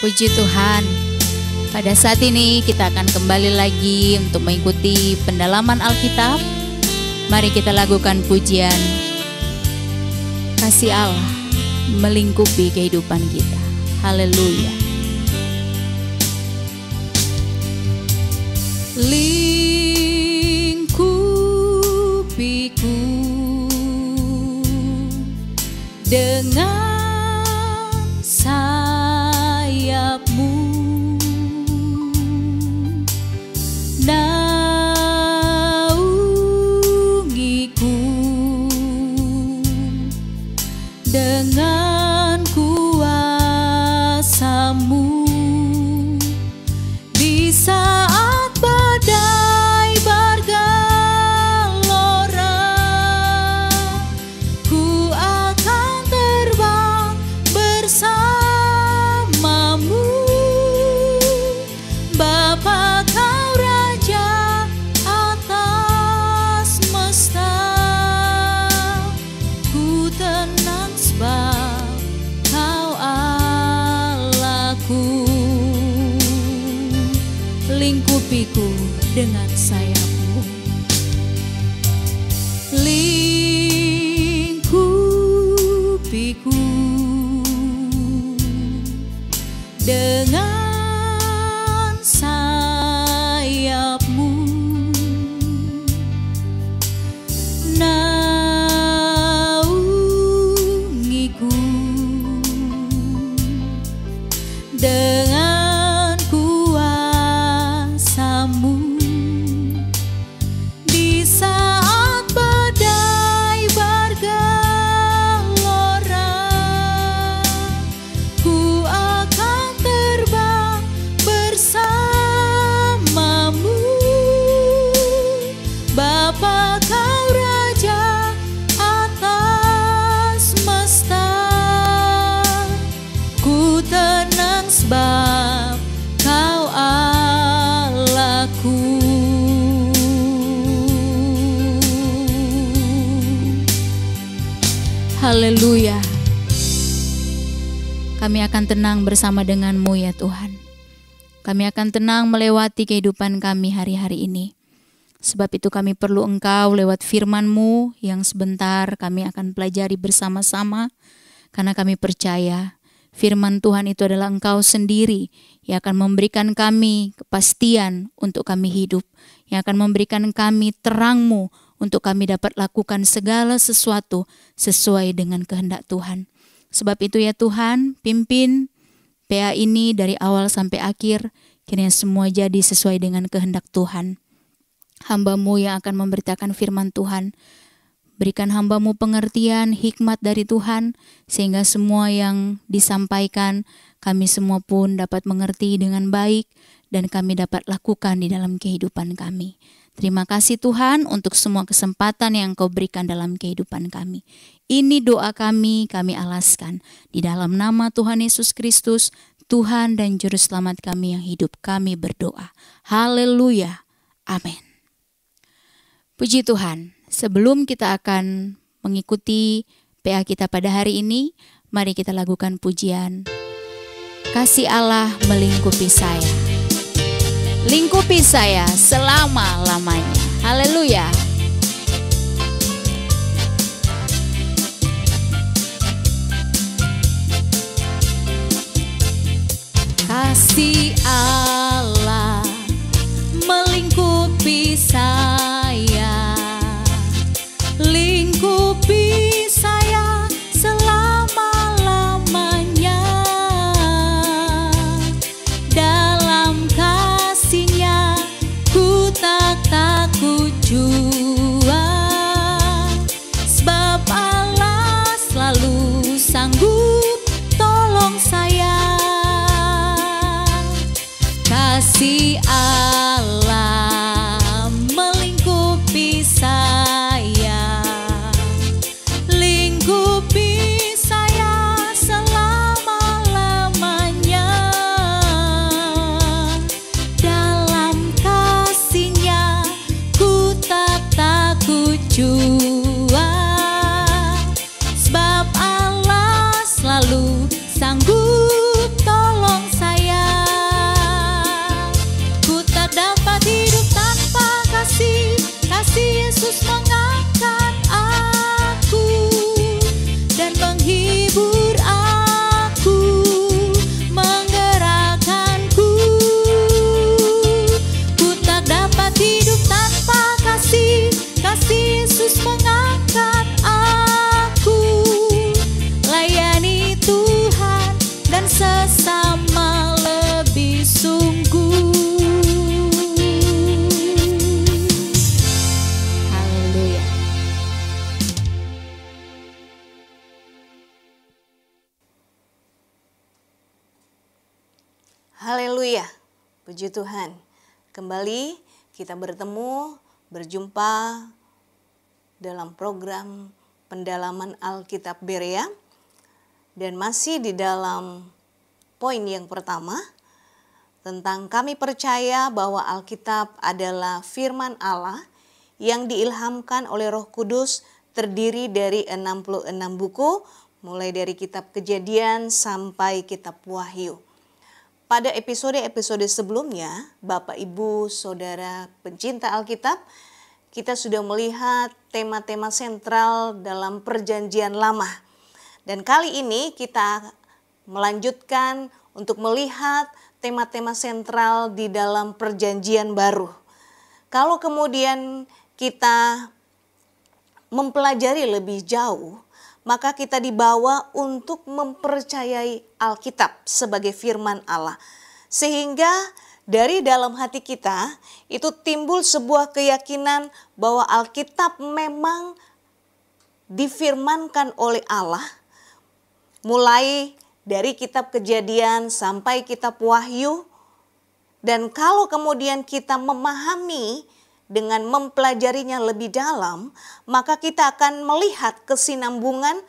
Puji Tuhan. Pada saat ini kita akan kembali lagi untuk mengikuti pendalaman Alkitab. Mari kita lakukan pujian Kasih Allah melingkupi kehidupan kita. Haleluya. Lingkupiku dengan sayapmu, naungiku dengan kuasa-Mu di saat badai bergelora. Ku akan terbang bersamamu, Bapa, Kau Raja atas semesta. Ku tenang sebab Kau Allahku. Lingkupiku dengan sayap-Mu, lingkupiku dengan sayap-Mu, naungiku dengan kuasa-Mu di saat badai bergelora. Ku akan terbang bersamamu, Bapa, Kau Raja atas semesta. Ku tenang sebab Kau Allahku. Haleluya. Kami akan tenang bersama dengan-Mu ya Tuhan. Kami akan tenang melewati kehidupan kami hari-hari ini. Sebab itu kami perlu Engkau lewat firman-Mu yang sebentar kami akan pelajari bersama-sama. Karena kami percaya firman Tuhan itu adalah Engkau sendiri yang akan memberikan kami kepastian untuk kami hidup. Yang akan memberikan kami terang-Mu untuk kami dapat lakukan segala sesuatu sesuai dengan kehendak Tuhan. Sebab itu ya Tuhan, pimpin PA ini dari awal sampai akhir, kiranya semua jadi sesuai dengan kehendak Tuhan. Hamba-Mu yang akan memberitakan firman Tuhan, berikan hamba-Mu pengertian, hikmat dari Tuhan, sehingga semua yang disampaikan, kami semua pun dapat mengerti dengan baik, dan kami dapat lakukan di dalam kehidupan kami. Terima kasih Tuhan untuk semua kesempatan yang Kau berikan dalam kehidupan kami. Ini doa kami alaskan. Di dalam nama Tuhan Yesus Kristus, Tuhan dan Juru Selamat kami yang hidup, kami berdoa. Haleluya. Amin. Puji Tuhan. Sebelum kita akan mengikuti PA kita pada hari ini, mari kita lakukan pujian Kasih Allah melingkupi saya. Lingkupi saya selama-lamanya. Haleluya. Kasih Allah melingkupi saya. Lingkupi saya selama-lamanya. Dalam kasih-Nya ku tak Haleluya, puji Tuhan. Kembali kita berjumpa dalam program pendalaman Alkitab Berea. Dan masih di dalam poin yang pertama, tentang kami percaya bahwa Alkitab adalah firman Allah yang diilhamkan oleh Roh Kudus, terdiri dari 66 buku, mulai dari kitab Kejadian sampai kitab Wahyu. Pada episode-episode sebelumnya, Bapak, Ibu, Saudara pencinta Alkitab, kita sudah melihat tema-tema sentral dalam Perjanjian Lama. Dan kali ini kita melanjutkan untuk melihat tema-tema sentral di dalam Perjanjian Baru. Kalau kemudian kita mempelajari lebih jauh, maka kita dibawa untuk mempercayai Alkitab sebagai firman Allah. Sehingga dari dalam hati kita itu timbul sebuah keyakinan bahwa Alkitab memang difirmankan oleh Allah. Mulai dari kitab Kejadian sampai kitab Wahyu. Dan kalau kemudian kita memahami dengan mempelajarinya lebih dalam, maka kita akan melihat kesinambungan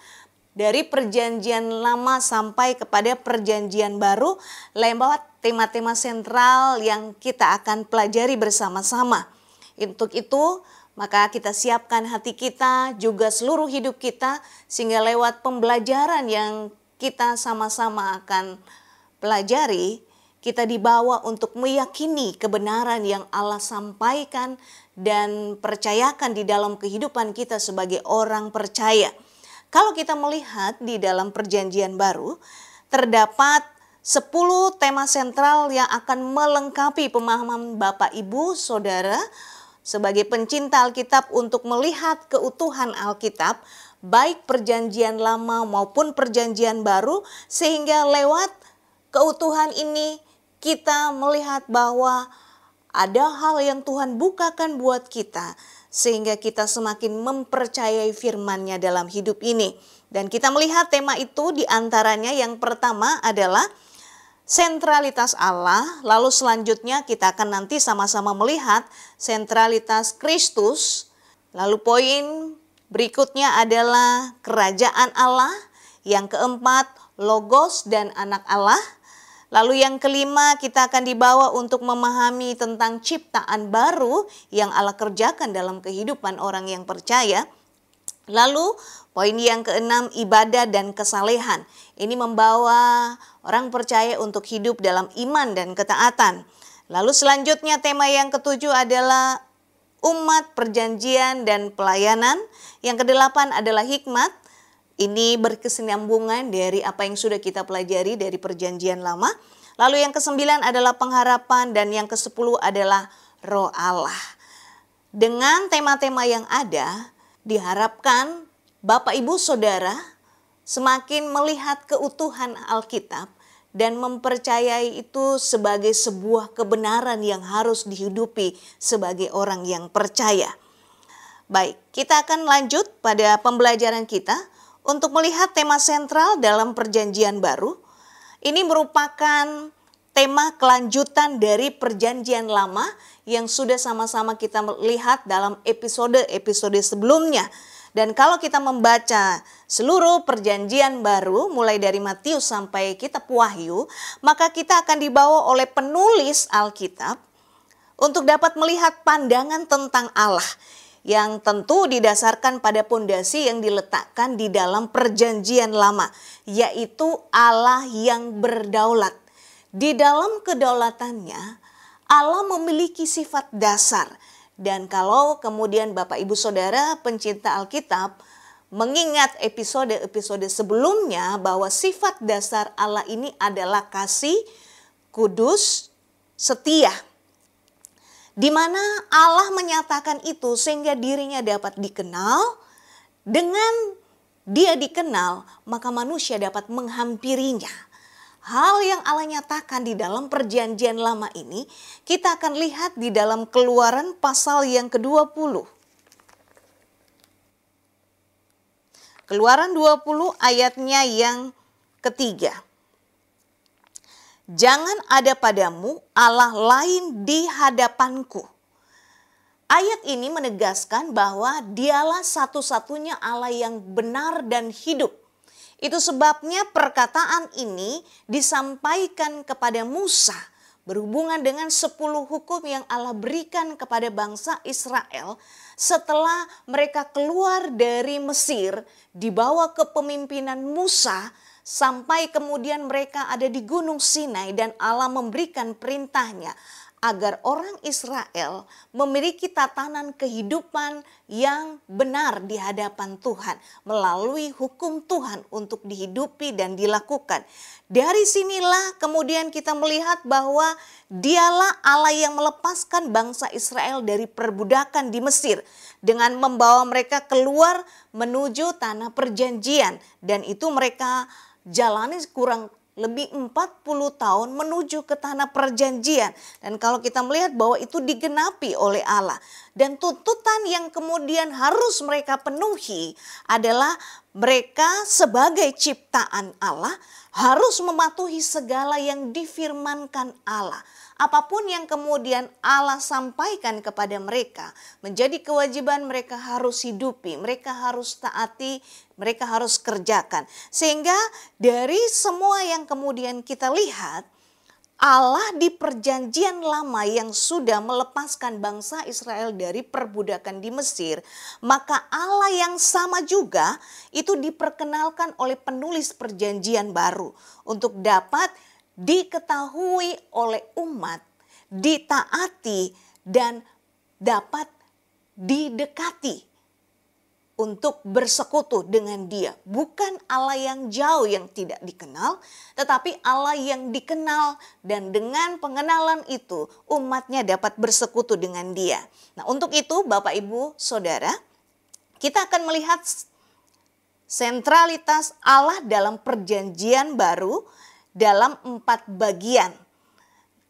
dari Perjanjian Lama sampai kepada Perjanjian Baru lewat tema-tema sentral yang kita akan pelajari bersama-sama. Untuk itu, maka kita siapkan hati kita, juga seluruh hidup kita, sehingga lewat pembelajaran yang kita sama-sama akan pelajari, kita dibawa untuk meyakini kebenaran yang Allah sampaikan dan percayakan di dalam kehidupan kita sebagai orang percaya. Kalau kita melihat di dalam Perjanjian Baru, terdapat 10 tema sentral yang akan melengkapi pemahaman Bapak, Ibu, Saudara sebagai pencinta Alkitab untuk melihat keutuhan Alkitab, baik Perjanjian Lama maupun Perjanjian Baru, sehingga lewat keutuhan ini kita melihat bahwa ada hal yang Tuhan bukakan buat kita, sehingga kita semakin mempercayai firman-Nya dalam hidup ini. Dan kita melihat tema itu diantaranya yang pertama adalah sentralitas Allah. Lalu selanjutnya kita akan nanti sama-sama melihat sentralitas Kristus. Lalu poin berikutnya adalah kerajaan Allah. Yang keempat, Logos dan anak Allah. Lalu yang kelima, kita akan dibawa untuk memahami tentang ciptaan baru yang Allah kerjakan dalam kehidupan orang yang percaya. Lalu poin yang keenam, ibadah dan kesalehan. Ini membawa orang percaya untuk hidup dalam iman dan ketaatan. Lalu selanjutnya tema yang ketujuh adalah umat, perjanjian dan pelayanan. Yang kedelapan adalah hikmat. Ini berkesinambungan dari apa yang sudah kita pelajari dari Perjanjian Lama. Lalu yang ke-9 adalah pengharapan dan yang ke-10 adalah Roh Allah. Dengan tema-tema yang ada, diharapkan Bapak, Ibu, Saudara semakin melihat keutuhan Alkitab dan mempercayai itu sebagai sebuah kebenaran yang harus dihidupi sebagai orang yang percaya. Baik, kita akan lanjut pada pembelajaran kita untuk melihat tema sentral dalam Perjanjian Baru. Ini merupakan tema kelanjutan dari Perjanjian Lama yang sudah sama-sama kita lihat dalam episode-episode sebelumnya. Dan kalau kita membaca seluruh Perjanjian Baru mulai dari Matius sampai kitab Wahyu, maka kita akan dibawa oleh penulis Alkitab untuk dapat melihat pandangan tentang Allah yang tentu didasarkan pada pondasi yang diletakkan di dalam Perjanjian Lama, yaitu Allah yang berdaulat. Di dalam kedaulatannya, Allah memiliki sifat dasar. Dan kalau kemudian Bapak, Ibu, Saudara pencinta Alkitab mengingat episode-episode sebelumnya bahwa sifat dasar Allah ini adalah kasih, kudus, setia. Di mana Allah menyatakan itu sehingga dirinya dapat dikenal. Dengan dia dikenal, maka manusia dapat menghampirinya. Hal yang Allah nyatakan di dalam Perjanjian Lama ini, kita akan lihat di dalam Keluaran pasal yang ke-20. Keluaran 20 ayatnya yang ketiga. jangan ada padamu Allah lain di hadapanku. Ayat ini menegaskan bahwa dialah satu-satunya Allah yang benar dan hidup. Itu sebabnya perkataan ini disampaikan kepada Musa berhubungan dengan 10 hukum yang Allah berikan kepada bangsa Israel setelah mereka keluar dari Mesir dibawa kepemimpinan Musa sampai kemudian mereka ada di Gunung Sinai dan Allah memberikan perintahnya agar orang Israel memiliki tatanan kehidupan yang benar di hadapan Tuhan melalui hukum Tuhan untuk dihidupi dan dilakukan. Dari sinilah kemudian kita melihat bahwa dialah Allah yang melepaskan bangsa Israel dari perbudakan di Mesir dengan membawa mereka keluar menuju tanah perjanjian, dan itu mereka jalani kurang lebih 40 tahun menuju ke tanah perjanjian. Dan kalau kita melihat bahwa itu digenapi oleh Allah. Dan tuntutan yang kemudian harus mereka penuhi adalah mereka sebagai ciptaan Allah harus mematuhi segala yang difirmankan Allah. Apapun yang kemudian Allah sampaikan kepada mereka menjadi kewajiban mereka harus hidupi, mereka harus taati, mereka harus kerjakan. Sehingga dari semua yang kemudian kita lihat, Allah di perjanjian lama yang sudah melepaskan bangsa Israel dari perbudakan di Mesir, maka Allah yang sama juga itu diperkenalkan oleh penulis perjanjian baru untuk dapat diketahui oleh umat, ditaati dan dapat didekati untuk bersekutu dengan Dia. Bukan Allah yang jauh yang tidak dikenal, tetapi Allah yang dikenal, dan dengan pengenalan itu umatnya dapat bersekutu dengan Dia. Nah, untuk itu Bapak Ibu Saudara, kita akan melihat sentralitas Allah dalam perjanjian baru dalam 4 bagian.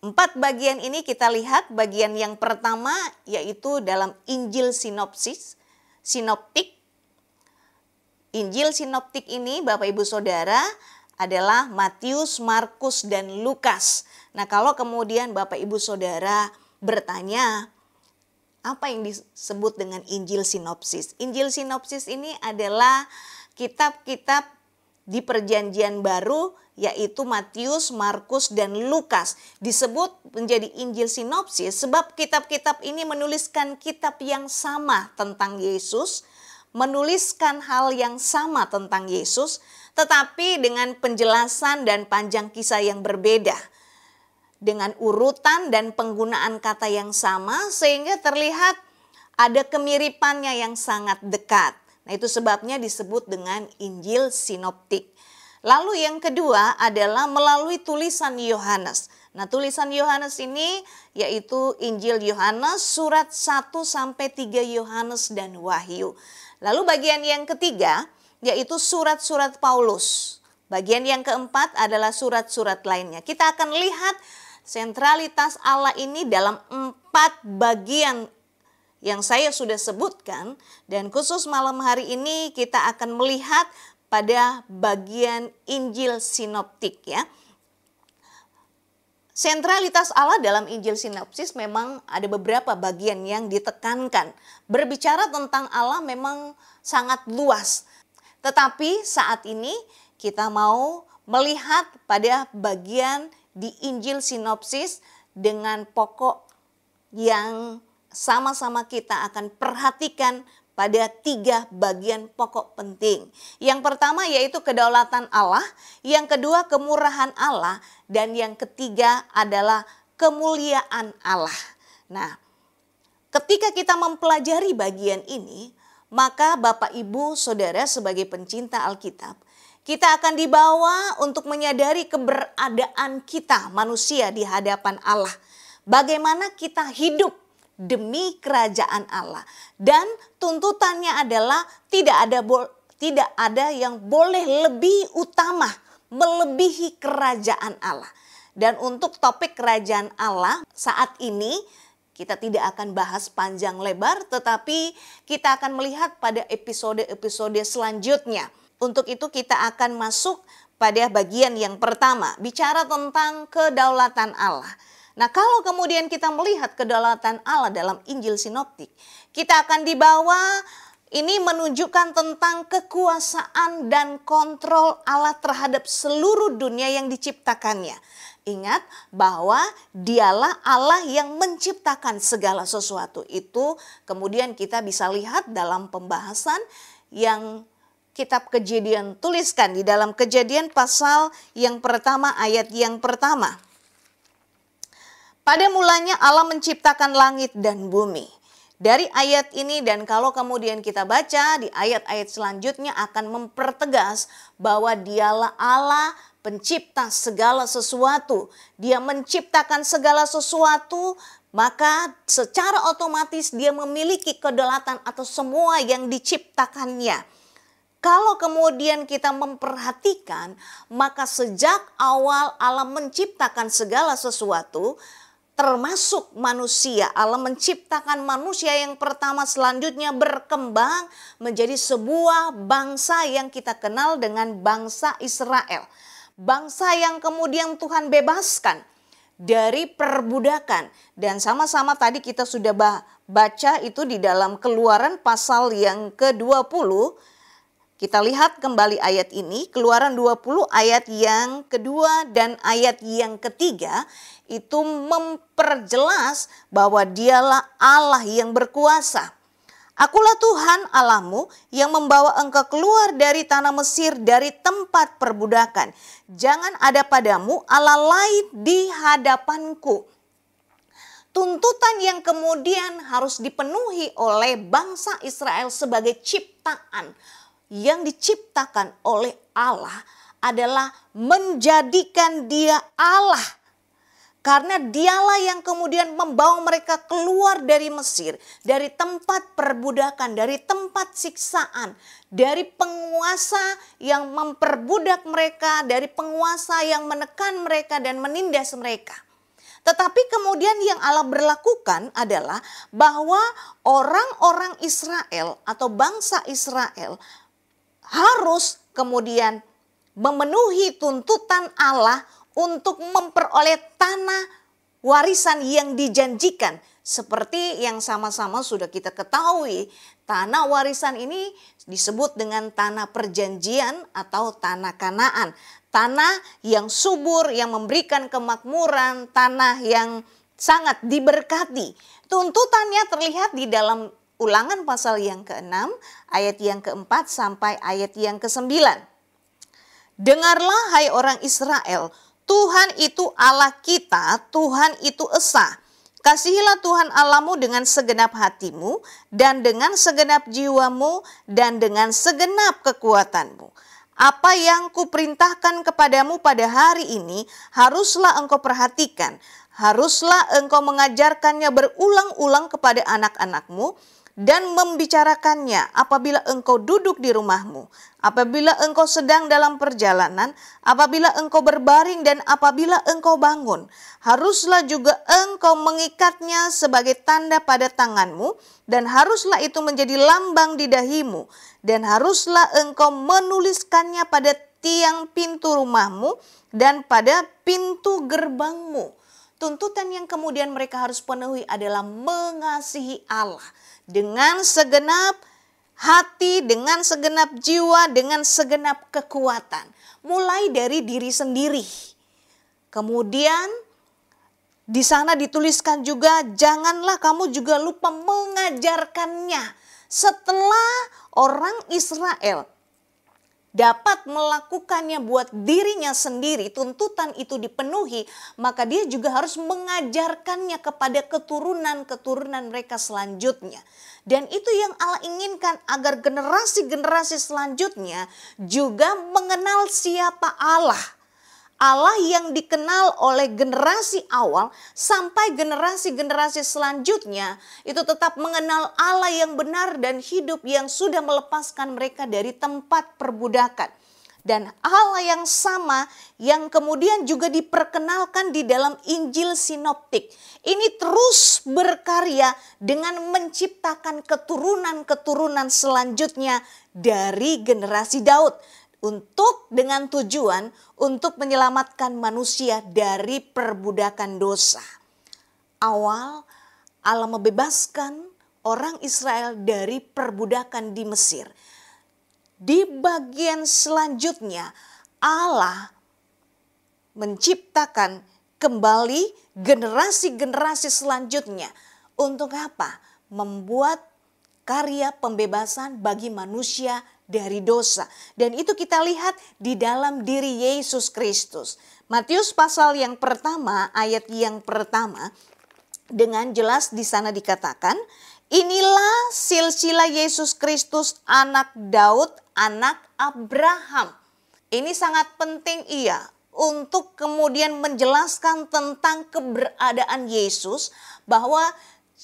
4 bagian ini kita lihat, bagian yang pertama yaitu dalam Injil sinoptik. Injil sinoptik ini Bapak Ibu Saudara adalah Matius, Markus, dan Lukas. Nah, kalau kemudian Bapak Ibu Saudara bertanya, apa yang disebut dengan Injil sinopsis? Injil sinopsis ini adalah kitab-kitab di perjanjian baru yaitu Matius, Markus, dan Lukas. Disebut menjadi Injil sinopsis sebab kitab-kitab ini menuliskan kitab yang sama tentang Yesus, menuliskan hal yang sama tentang Yesus, tetapi dengan penjelasan dan panjang kisah yang berbeda. Dengan urutan dan penggunaan kata yang sama sehingga terlihat ada kemiripannya yang sangat dekat. Nah, itu sebabnya disebut dengan Injil sinoptik. Lalu yang kedua adalah melalui tulisan Yohanes. Nah, tulisan Yohanes ini yaitu Injil Yohanes, surat 1 sampai 3 Yohanes dan Wahyu. Lalu bagian yang ketiga yaitu surat-surat Paulus. Bagian yang keempat adalah surat-surat lainnya. Kita akan lihat sentralitas Allah ini dalam 4 bagian yang saya sudah sebutkan, dan khusus malam hari ini kita akan melihat pada bagian Injil sinoptik ya. Sentralitas Allah dalam Injil sinopsis memang ada beberapa bagian yang ditekankan. Berbicara tentang Allah memang sangat luas. Tetapi saat ini kita mau melihat pada bagian di Injil sinopsis dengan pokok yang sama-sama kita akan perhatikan pada 3 bagian pokok penting. Yang pertama yaitu kedaulatan Allah, yang kedua kemurahan Allah, dan yang ketiga adalah kemuliaan Allah. Nah, ketika kita mempelajari bagian ini, maka Bapak Ibu Saudara sebagai pencinta Alkitab, kita akan dibawa untuk menyadari keberadaan kita manusia di hadapan Allah. Bagaimana kita hidup demi kerajaan Allah, dan tuntutannya adalah tidak ada yang boleh lebih utama melebihi kerajaan Allah. Dan untuk topik kerajaan Allah saat ini kita tidak akan bahas panjang lebar, tetapi kita akan melihat pada episode-episode selanjutnya. Untuk itu kita akan masuk pada bagian yang pertama, bicara tentang kedaulatan Allah. Nah, kalau kemudian kita melihat kedaulatan Allah dalam Injil Sinoptik, kita akan dibawa ini menunjukkan tentang kekuasaan dan kontrol Allah terhadap seluruh dunia yang diciptakannya. Ingat bahwa dialah Allah yang menciptakan segala sesuatu. Itu kemudian kita bisa lihat dalam pembahasan yang kitab Kejadian tuliskan di dalam Kejadian pasal yang pertama ayat yang pertama. Pada mulanya Allah menciptakan langit dan bumi. Dari ayat ini dan kalau kemudian kita baca di ayat-ayat selanjutnya akan mempertegas bahwa dialah Allah pencipta segala sesuatu. Dia menciptakan segala sesuatu, maka secara otomatis dia memiliki kedaulatan atas semua yang diciptakannya. Kalau kemudian kita memperhatikan, maka sejak awal Allah menciptakan segala sesuatu, termasuk manusia. Allah menciptakan manusia yang pertama, selanjutnya berkembang menjadi sebuah bangsa yang kita kenal dengan bangsa Israel. Bangsa yang kemudian Tuhan bebaskan dari perbudakan. Dan sama-sama tadi kita sudah baca itu di dalam Keluaran pasal yang ke-20. Kita lihat kembali ayat ini, Keluaran 20 ayat yang kedua dan ayat yang ketiga itu memperjelas bahwa dialah Allah yang berkuasa. Akulah Tuhan Allahmu yang membawa engkau keluar dari tanah Mesir, dari tempat perbudakan. Jangan ada padamu Allah lain di hadapanku. Tuntutan yang kemudian harus dipenuhi oleh bangsa Israel sebagai ciptaan yang diciptakan oleh Allah adalah menjadikan dia Allah. Karena dialah yang kemudian membawa mereka keluar dari Mesir, dari tempat perbudakan, dari tempat siksaan, dari penguasa yang memperbudak mereka, dari penguasa yang menekan mereka dan menindas mereka. Tetapi kemudian yang Allah berlakukan adalah bahwa orang-orang Israel atau bangsa Israel harus kemudian memenuhi tuntutan Allah untuk memperoleh tanah warisan yang dijanjikan. Seperti yang sama-sama sudah kita ketahui, tanah warisan ini disebut dengan tanah perjanjian atau tanah Kanaan. Tanah yang subur, yang memberikan kemakmuran, tanah yang sangat diberkati. Tuntutannya terlihat di dalam Ulangan pasal yang ke-6, ayat yang ke-4 sampai ayat yang ke-9. Dengarlah hai orang Israel, Tuhan itu Allah kita, Tuhan itu esa. Kasihilah Tuhan Allahmu dengan segenap hatimu, dan dengan segenap jiwamu, dan dengan segenap kekuatanmu. Apa yang kuperintahkan kepadamu pada hari ini, haruslah engkau perhatikan. Haruslah engkau mengajarkannya berulang-ulang kepada anak-anakmu, dan membicarakannya apabila engkau duduk di rumahmu, apabila engkau sedang dalam perjalanan, apabila engkau berbaring dan apabila engkau bangun. Haruslah juga engkau mengikatnya sebagai tanda pada tanganmu, dan haruslah itu menjadi lambang di dahimu, dan haruslah engkau menuliskannya pada tiang pintu rumahmu dan pada pintu gerbangmu. Tuntutan yang kemudian mereka harus penuhi adalah mengasihi Allah dengan segenap hati, dengan segenap jiwa, dengan segenap kekuatan. Mulai dari diri sendiri. Kemudian di sana dituliskan juga, janganlah kamu juga lupa mengajarkannya. Setelah orang Israel dapat melakukannya buat dirinya sendiri, tuntutan itu dipenuhi, maka dia juga harus mengajarkannya kepada keturunan-keturunan mereka selanjutnya. Dan itu yang Allah inginkan, agar generasi-generasi selanjutnya juga mengenal siapa Allah. Allah yang dikenal oleh generasi awal sampai generasi-generasi selanjutnya itu tetap mengenal Allah yang benar dan hidup yang sudah melepaskan mereka dari tempat perbudakan. Dan Allah yang sama yang kemudian juga diperkenalkan di dalam Injil Sinoptik. Ini terus berkarya dengan menciptakan keturunan-keturunan selanjutnya dari generasi Daud. dengan tujuan untuk menyelamatkan manusia dari perbudakan dosa. Awal Allah membebaskan orang Israel dari perbudakan di Mesir. Di bagian selanjutnya Allah menciptakan kembali generasi-generasi selanjutnya. Untuk apa? Membuat karya pembebasan bagi manusia dari dosa. Dan itu kita lihat di dalam diri Yesus Kristus. Matius pasal yang pertama, ayat yang pertama, dengan jelas di sana dikatakan, inilah silsilah Yesus Kristus anak Daud, anak Abraham. Ini sangat penting untuk kemudian menjelaskan tentang keberadaan Yesus, bahwa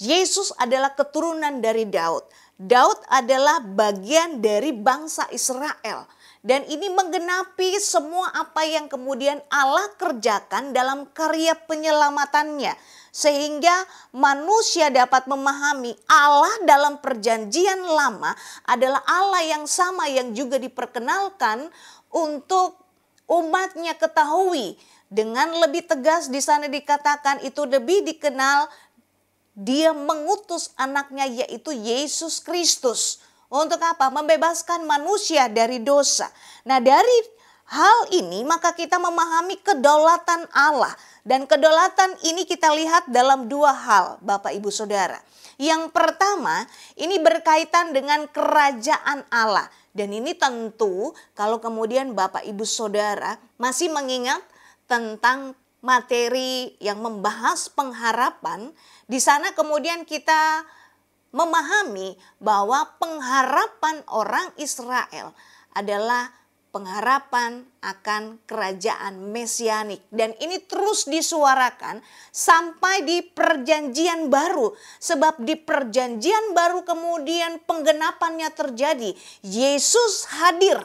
Yesus adalah keturunan dari Daud. Daud adalah bagian dari bangsa Israel. Dan ini menggenapi semua apa yang kemudian Allah kerjakan dalam karya penyelamatannya. Sehingga manusia dapat memahami Allah dalam perjanjian lama adalah Allah yang sama yang juga diperkenalkan untuk umatnya ketahui. Dengan lebih tegas di sana dikatakan itu lebih dikenal, Dia mengutus anaknya yaitu Yesus Kristus. Untuk apa? Membebaskan manusia dari dosa. Nah, dari hal ini maka kita memahami kedaulatan Allah. Dan kedaulatan ini kita lihat dalam dua hal, Bapak Ibu Saudara. Yang pertama, ini berkaitan dengan kerajaan Allah. Dan ini tentu kalau kemudian Bapak Ibu Saudara masih mengingat tentang materi yang membahas pengharapan, di sana kemudian kita memahami bahwa pengharapan orang Israel adalah pengharapan akan kerajaan mesianik. Dan ini terus disuarakan sampai di perjanjian baru. Sebab di perjanjian baru kemudian penggenapannya terjadi. Yesus hadir.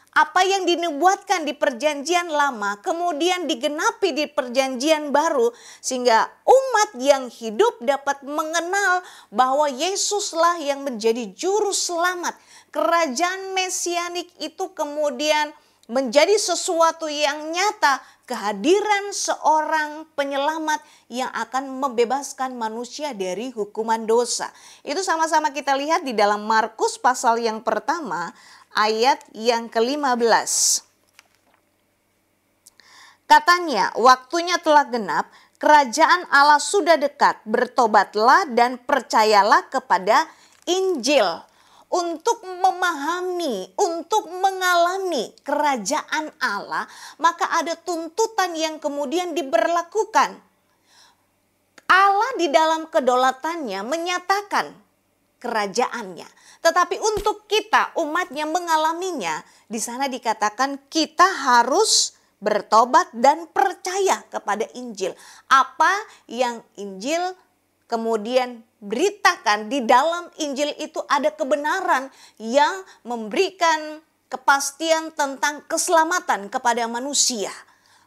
Apa yang dinubuatkan di perjanjian lama kemudian digenapi di perjanjian baru. Sehingga umat yang hidup dapat mengenal bahwa Yesuslah yang menjadi juru selamat. Kerajaan mesianik itu kemudian menjadi sesuatu yang nyata. Kehadiran seorang penyelamat yang akan membebaskan manusia dari hukuman dosa. Itu sama-sama kita lihat di dalam Markus pasal yang pertama ayat yang ke-15. Katanya, waktunya telah genap, kerajaan Allah sudah dekat, bertobatlah dan percayalah kepada Injil. Untuk memahami, untuk mengalami kerajaan Allah, maka ada tuntutan yang kemudian diberlakukan. Allah di dalam kedaulatannya menyatakan kerajaannya. Tetapi untuk kita, umatnya mengalaminya, di sana dikatakan kita harus bertobat dan percaya kepada Injil. Apa yang Injil kemudian beritakan, di dalam Injil itu ada kebenaran yang memberikan kepastian tentang keselamatan kepada manusia.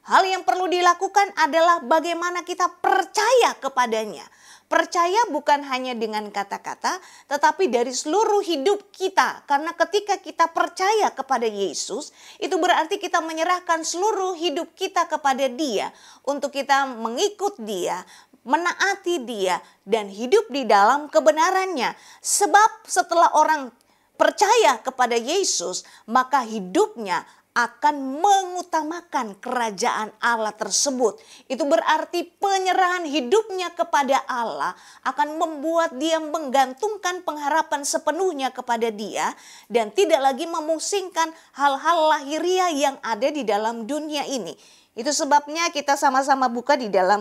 Hal yang perlu dilakukan adalah bagaimana kita percaya kepadanya. Percaya bukan hanya dengan kata-kata, tetapi dari seluruh hidup kita. Karena ketika kita percaya kepada Yesus, itu berarti kita menyerahkan seluruh hidup kita kepada Dia. Untuk kita mengikut Dia, menaati Dia, dan hidup di dalam kebenarannya. Sebab setelah orang percaya kepada Yesus, maka hidupnya akan mengutamakan kerajaan Allah tersebut. Itu berarti penyerahan hidupnya kepada Allah akan membuat dia menggantungkan pengharapan sepenuhnya kepada Dia dan tidak lagi memusingkan hal-hal lahiriah yang ada di dalam dunia ini. Itu sebabnya kita sama-sama buka di dalam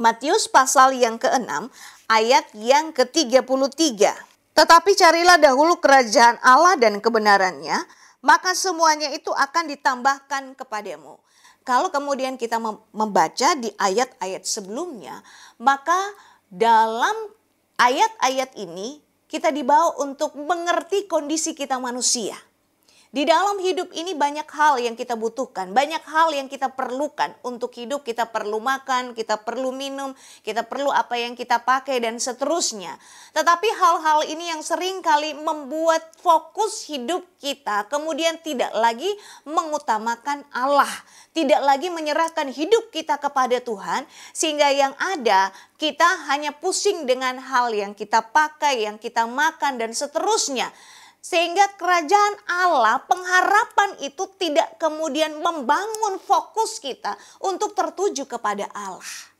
Matius pasal yang ke-6 ayat yang ke-33. Tetapi carilah dahulu kerajaan Allah dan kebenarannya, maka semuanya itu akan ditambahkan kepadamu. Kalau kemudian kita membaca di ayat-ayat sebelumnya, maka dalam ayat-ayat ini kita dibawa untuk mengerti kondisi kita manusia. Di dalam hidup ini banyak hal yang kita butuhkan, banyak hal yang kita perlukan untuk hidup. Kita perlu makan, kita perlu minum, kita perlu apa yang kita pakai dan seterusnya. Tetapi hal-hal ini yang sering kali membuat fokus hidup kita kemudian tidak lagi mengutamakan Allah, tidak lagi menyerahkan hidup kita kepada Tuhan, sehingga yang ada kita hanya pusing dengan hal yang kita pakai, yang kita makan dan seterusnya. Sehingga kerajaan Allah, pengharapan itu tidak kemudian membangun fokus kita untuk tertuju kepada Allah.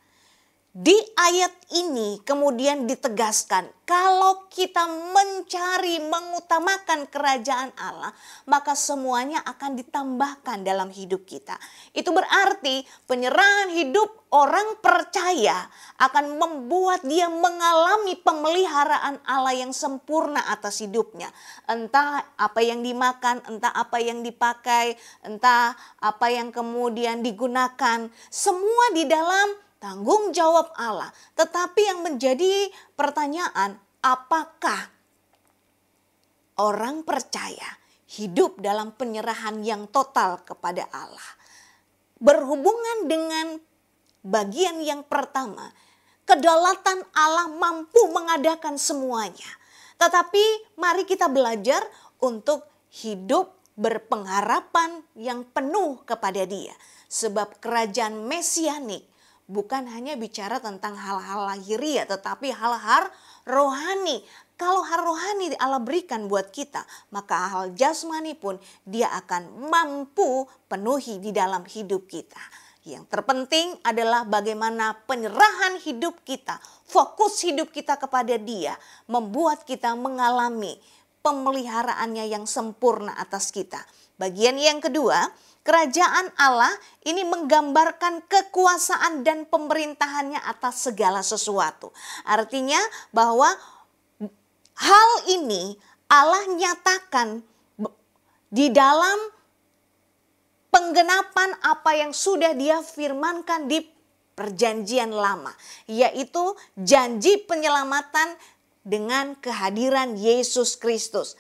Di ayat ini kemudian ditegaskan, kalau kita mencari, mengutamakan kerajaan Allah, maka semuanya akan ditambahkan dalam hidup kita. Itu berarti penyerahan hidup orang percaya akan membuat dia mengalami pemeliharaan Allah yang sempurna atas hidupnya. Entah apa yang dimakan, entah apa yang dipakai, entah apa yang kemudian digunakan, semua di dalam tanggung jawab Allah. Tetapi yang menjadi pertanyaan, apakah orang percaya hidup dalam penyerahan yang total kepada Allah? Berhubungan dengan bagian yang pertama, kedaulatan Allah mampu mengadakan semuanya. Tetapi mari kita belajar untuk hidup berpengharapan yang penuh kepada Dia. Sebab kerajaan mesianik bukan hanya bicara tentang hal-hal lahiriah, tetapi hal-hal rohani. Kalau hal rohani Allah berikan buat kita, maka hal jasmani pun Dia akan mampu penuhi di dalam hidup kita. Yang terpenting adalah bagaimana penyerahan hidup kita, fokus hidup kita kepada Dia, membuat kita mengalami pemeliharaannya yang sempurna atas kita. Bagian yang kedua, kerajaan Allah ini menggambarkan kekuasaan dan pemerintahannya atas segala sesuatu. Artinya bahwa hal ini Allah nyatakan di dalam penggenapan apa yang sudah Dia firmankan di perjanjian lama, yaitu janji penyelamatan dengan kehadiran Yesus Kristus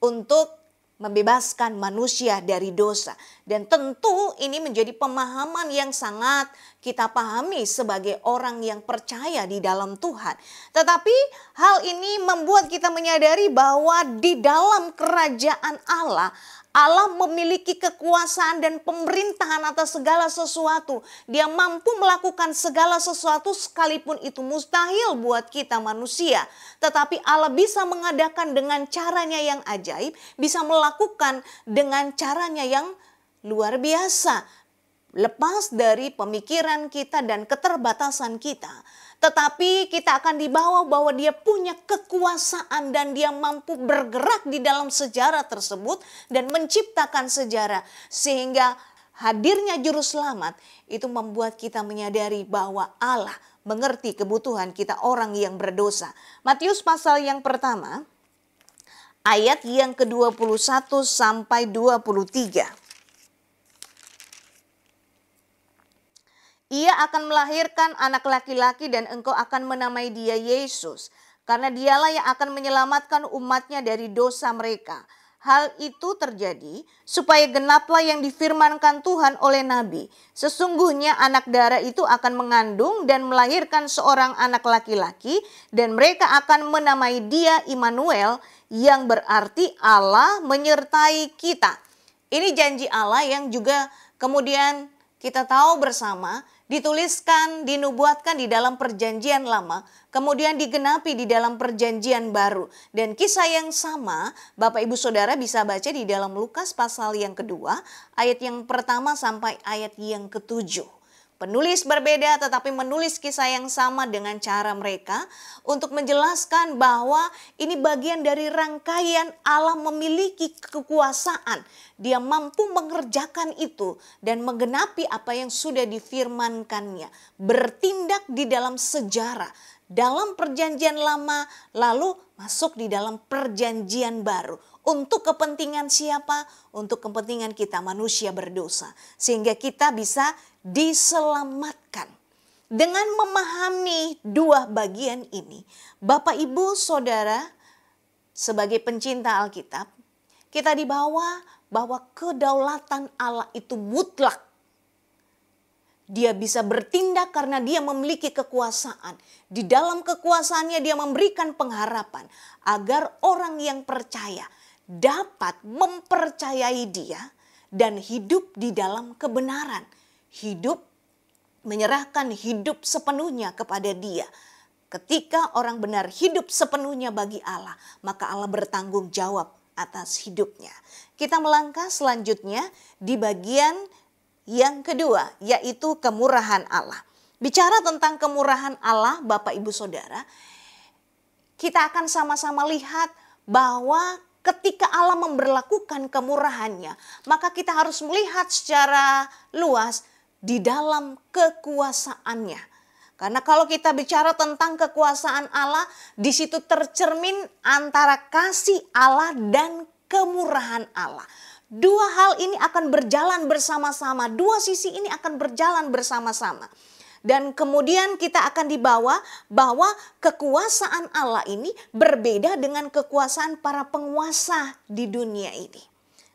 untuk membebaskan manusia dari dosa. Dan tentu ini menjadi pemahaman yang sangat kita pahami sebagai orang yang percaya di dalam Tuhan. Tetapi hal ini membuat kita menyadari bahwa di dalam kerajaan Allah, Allah memiliki kekuasaan dan pemerintahan atas segala sesuatu. Dia mampu melakukan segala sesuatu sekalipun itu mustahil buat kita manusia. Tetapi Allah bisa mengadakan dengan caranya yang ajaib, bisa melakukan dengan caranya yang luar biasa. Lepas dari pemikiran kita dan keterbatasan kita. Tetapi kita akan dibawa bahwa Dia punya kekuasaan dan Dia mampu bergerak di dalam sejarah tersebut dan menciptakan sejarah. Sehingga hadirnya juru selamat itu membuat kita menyadari bahwa Allah mengerti kebutuhan kita orang yang berdosa. Matius pasal yang pertama, ayat yang ke-21 sampai 23. Ia akan melahirkan anak laki-laki dan engkau akan menamai dia Yesus. Karena dialah yang akan menyelamatkan umatnya dari dosa mereka. Hal itu terjadi supaya genaplah yang difirmankan Tuhan oleh Nabi. Sesungguhnya anak darah itu akan mengandung dan melahirkan seorang anak laki-laki. Dan mereka akan menamai dia Immanuel, yang berarti Allah menyertai kita. Ini janji Allah yang juga kemudian kita tahu bersama, dituliskan, dinubuatkan di dalam perjanjian lama, kemudian digenapi di dalam perjanjian baru. Dan kisah yang sama, Bapak Ibu Saudara bisa baca di dalam Lukas pasal yang kedua, ayat yang pertama sampai ayat yang ke-7. Penulis berbeda tetapi menulis kisah yang sama dengan cara mereka untuk menjelaskan bahwa ini bagian dari rangkaian Allah memiliki kekuasaan. Dia mampu mengerjakan itu dan menggenapi apa yang sudah difirmankannya. Bertindak di dalam sejarah, dalam perjanjian lama lalu masuk di dalam perjanjian baru. Untuk kepentingan siapa? Untuk kepentingan kita manusia berdosa. Sehingga kita bisa diselamatkan. Dengan memahami dua bagian ini, Bapak Ibu Saudara sebagai pencinta Alkitab, kita dibawa bahwa kedaulatan Allah itu mutlak. Dia bisa bertindak karena dia memiliki kekuasaan. Di dalam kekuasaannya dia memberikan pengharapan agar orang yang percaya dapat mempercayai dia dan hidup di dalam kebenaran. Hidup, menyerahkan hidup sepenuhnya kepada dia. Ketika orang benar hidup sepenuhnya bagi Allah, maka Allah bertanggung jawab atas hidupnya. Kita melangkah selanjutnya di bagian yang kedua, yaitu kemurahan Allah. Bicara tentang kemurahan Allah, Bapak Ibu Saudara, kita akan sama-sama lihat bahwa ketika Allah memberlakukan kemurahannya, maka kita harus melihat secara luas di dalam kekuasaannya. Karena kalau kita bicara tentang kekuasaan Allah, di situ tercermin antara kasih Allah dan kemurahan Allah. Dua hal ini akan berjalan bersama-sama, dua sisi ini akan berjalan bersama-sama. Dan kemudian kita akan dibawa bahwa kekuasaan Allah ini berbeda dengan kekuasaan para penguasa di dunia ini.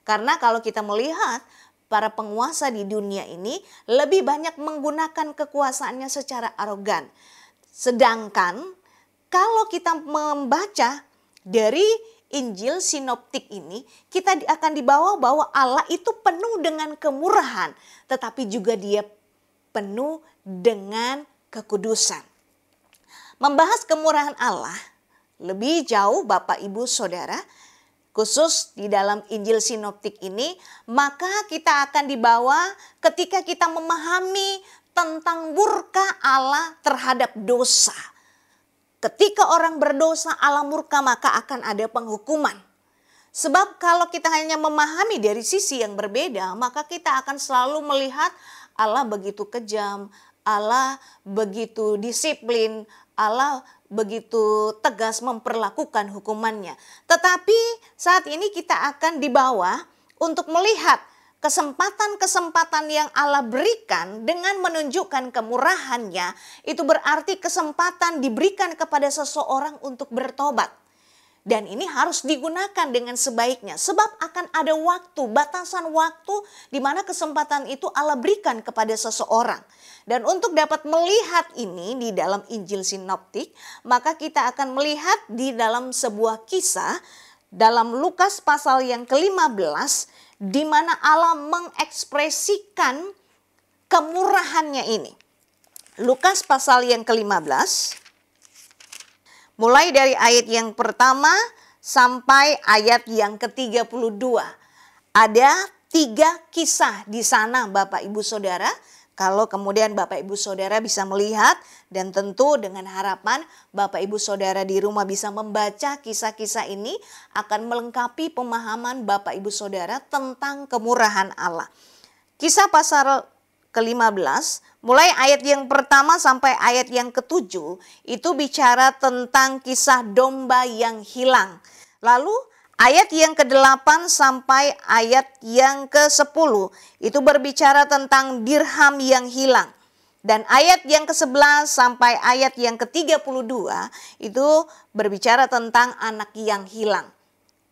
Karena kalau kita melihat para penguasa di dunia ini lebih banyak menggunakan kekuasaannya secara arogan. Sedangkan kalau kita membaca dari Injil sinoptik ini, kita akan dibawa bahwa Allah itu penuh dengan kemurahan, tetapi juga dia penuh dengan kekudusan. Membahas kemurahan Allah lebih jauh Bapak Ibu Saudara, khusus di dalam Injil sinoptik ini, maka kita akan dibawa ketika kita memahami tentang murka Allah terhadap dosa. Ketika orang berdosa Allah murka, maka akan ada penghukuman. Sebab kalau kita hanya memahami dari sisi yang berbeda, maka kita akan selalu melihat Allah begitu kejam, Allah begitu disiplin, Allah begitu tegas memperlakukan hukumannya. Tetapi saat ini kita akan dibawa untuk melihat kesempatan-kesempatan yang Allah berikan dengan menunjukkan kemurahannya, itu berarti kesempatan diberikan kepada seseorang untuk bertobat. Dan ini harus digunakan dengan sebaiknya, sebab akan ada waktu, batasan waktu di mana kesempatan itu Allah berikan kepada seseorang. Dan untuk dapat melihat ini di dalam Injil sinoptik, maka kita akan melihat di dalam sebuah kisah dalam Lukas pasal yang ke-15, di mana Allah mengekspresikan kemurahannya ini. Lukas pasal yang ke-15, mulai dari ayat yang pertama sampai ayat yang ke-32. Ada 3 kisah di sana Bapak Ibu Saudara. Kalau kemudian Bapak Ibu Saudara bisa melihat, dan tentu dengan harapan Bapak Ibu Saudara di rumah bisa membaca kisah-kisah ini, akan melengkapi pemahaman Bapak Ibu Saudara tentang kemurahan Allah. Kisah pasal ke-15, mulai ayat yang pertama sampai ayat yang ke-7, itu bicara tentang kisah domba yang hilang. Lalu ayat yang ke-8 sampai ayat yang ke-10 itu berbicara tentang dirham yang hilang. Dan ayat yang ke-11 sampai ayat yang ke-32 itu berbicara tentang anak yang hilang.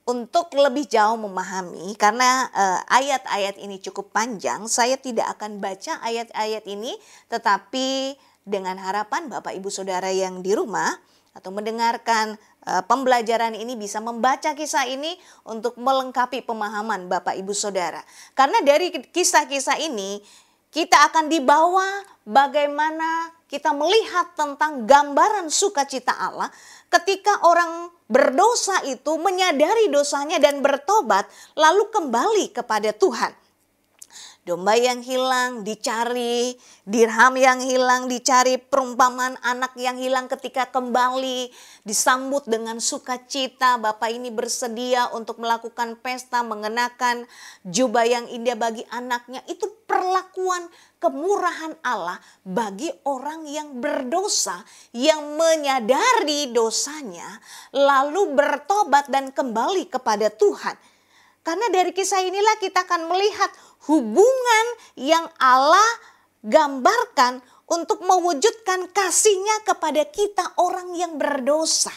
Untuk lebih jauh memahami, karena ayat-ayat ini cukup panjang, saya tidak akan baca ayat-ayat ini, tetapi dengan harapan Bapak Ibu Saudara yang di rumah atau mendengarkan pembelajaran ini bisa membaca kisah ini untuk melengkapi pemahaman Bapak Ibu Saudara. Karena dari kisah-kisah ini kita akan dibawa bagaimana kita melihat tentang gambaran sukacita Allah ketika orang berdosa itu menyadari dosanya dan bertobat lalu kembali kepada Tuhan. Domba yang hilang dicari, dirham yang hilang dicari, perumpamaan anak yang hilang ketika kembali disambut dengan sukacita. Bapak ini bersedia untuk melakukan pesta mengenakan jubah yang indah bagi anaknya. Itu perlakuan kemurahan Allah bagi orang yang berdosa, yang menyadari dosanya lalu bertobat dan kembali kepada Tuhan. Karena dari kisah inilah kita akan melihat hubungan yang Allah gambarkan untuk mewujudkan kasih-Nya kepada kita orang yang berdosa.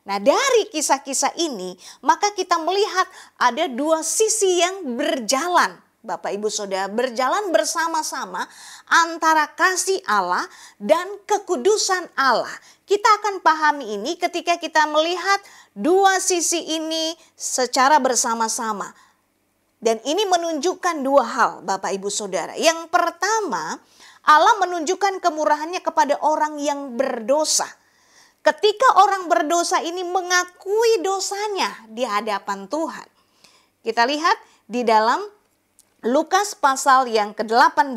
Nah, dari kisah-kisah ini maka kita melihat ada dua sisi yang berjalan. Bapak Ibu Saudara, berjalan bersama-sama antara kasih Allah dan kekudusan Allah. Kita akan pahami ini ketika kita melihat dua sisi ini secara bersama-sama. Dan ini menunjukkan dua hal, Bapak Ibu Saudara. Yang pertama, Allah menunjukkan kemurahannya kepada orang yang berdosa. Ketika orang berdosa ini mengakui dosanya di hadapan Tuhan. Kita lihat di dalam Lukas pasal yang ke-18,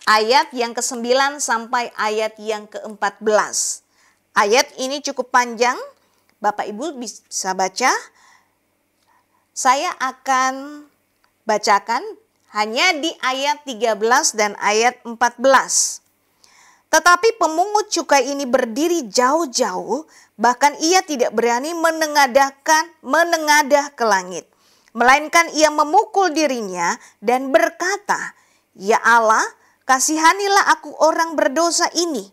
ayat yang ke-9 sampai ayat yang ke-14. Ayat ini cukup panjang, Bapak Ibu bisa baca. Saya akan bacakan hanya di ayat 13 dan ayat 14. Tetapi pemungut cukai ini berdiri jauh-jauh, bahkan ia tidak berani menengadah ke langit. Melainkan ia memukul dirinya dan berkata, "Ya Allah, kasihanilah aku orang berdosa ini."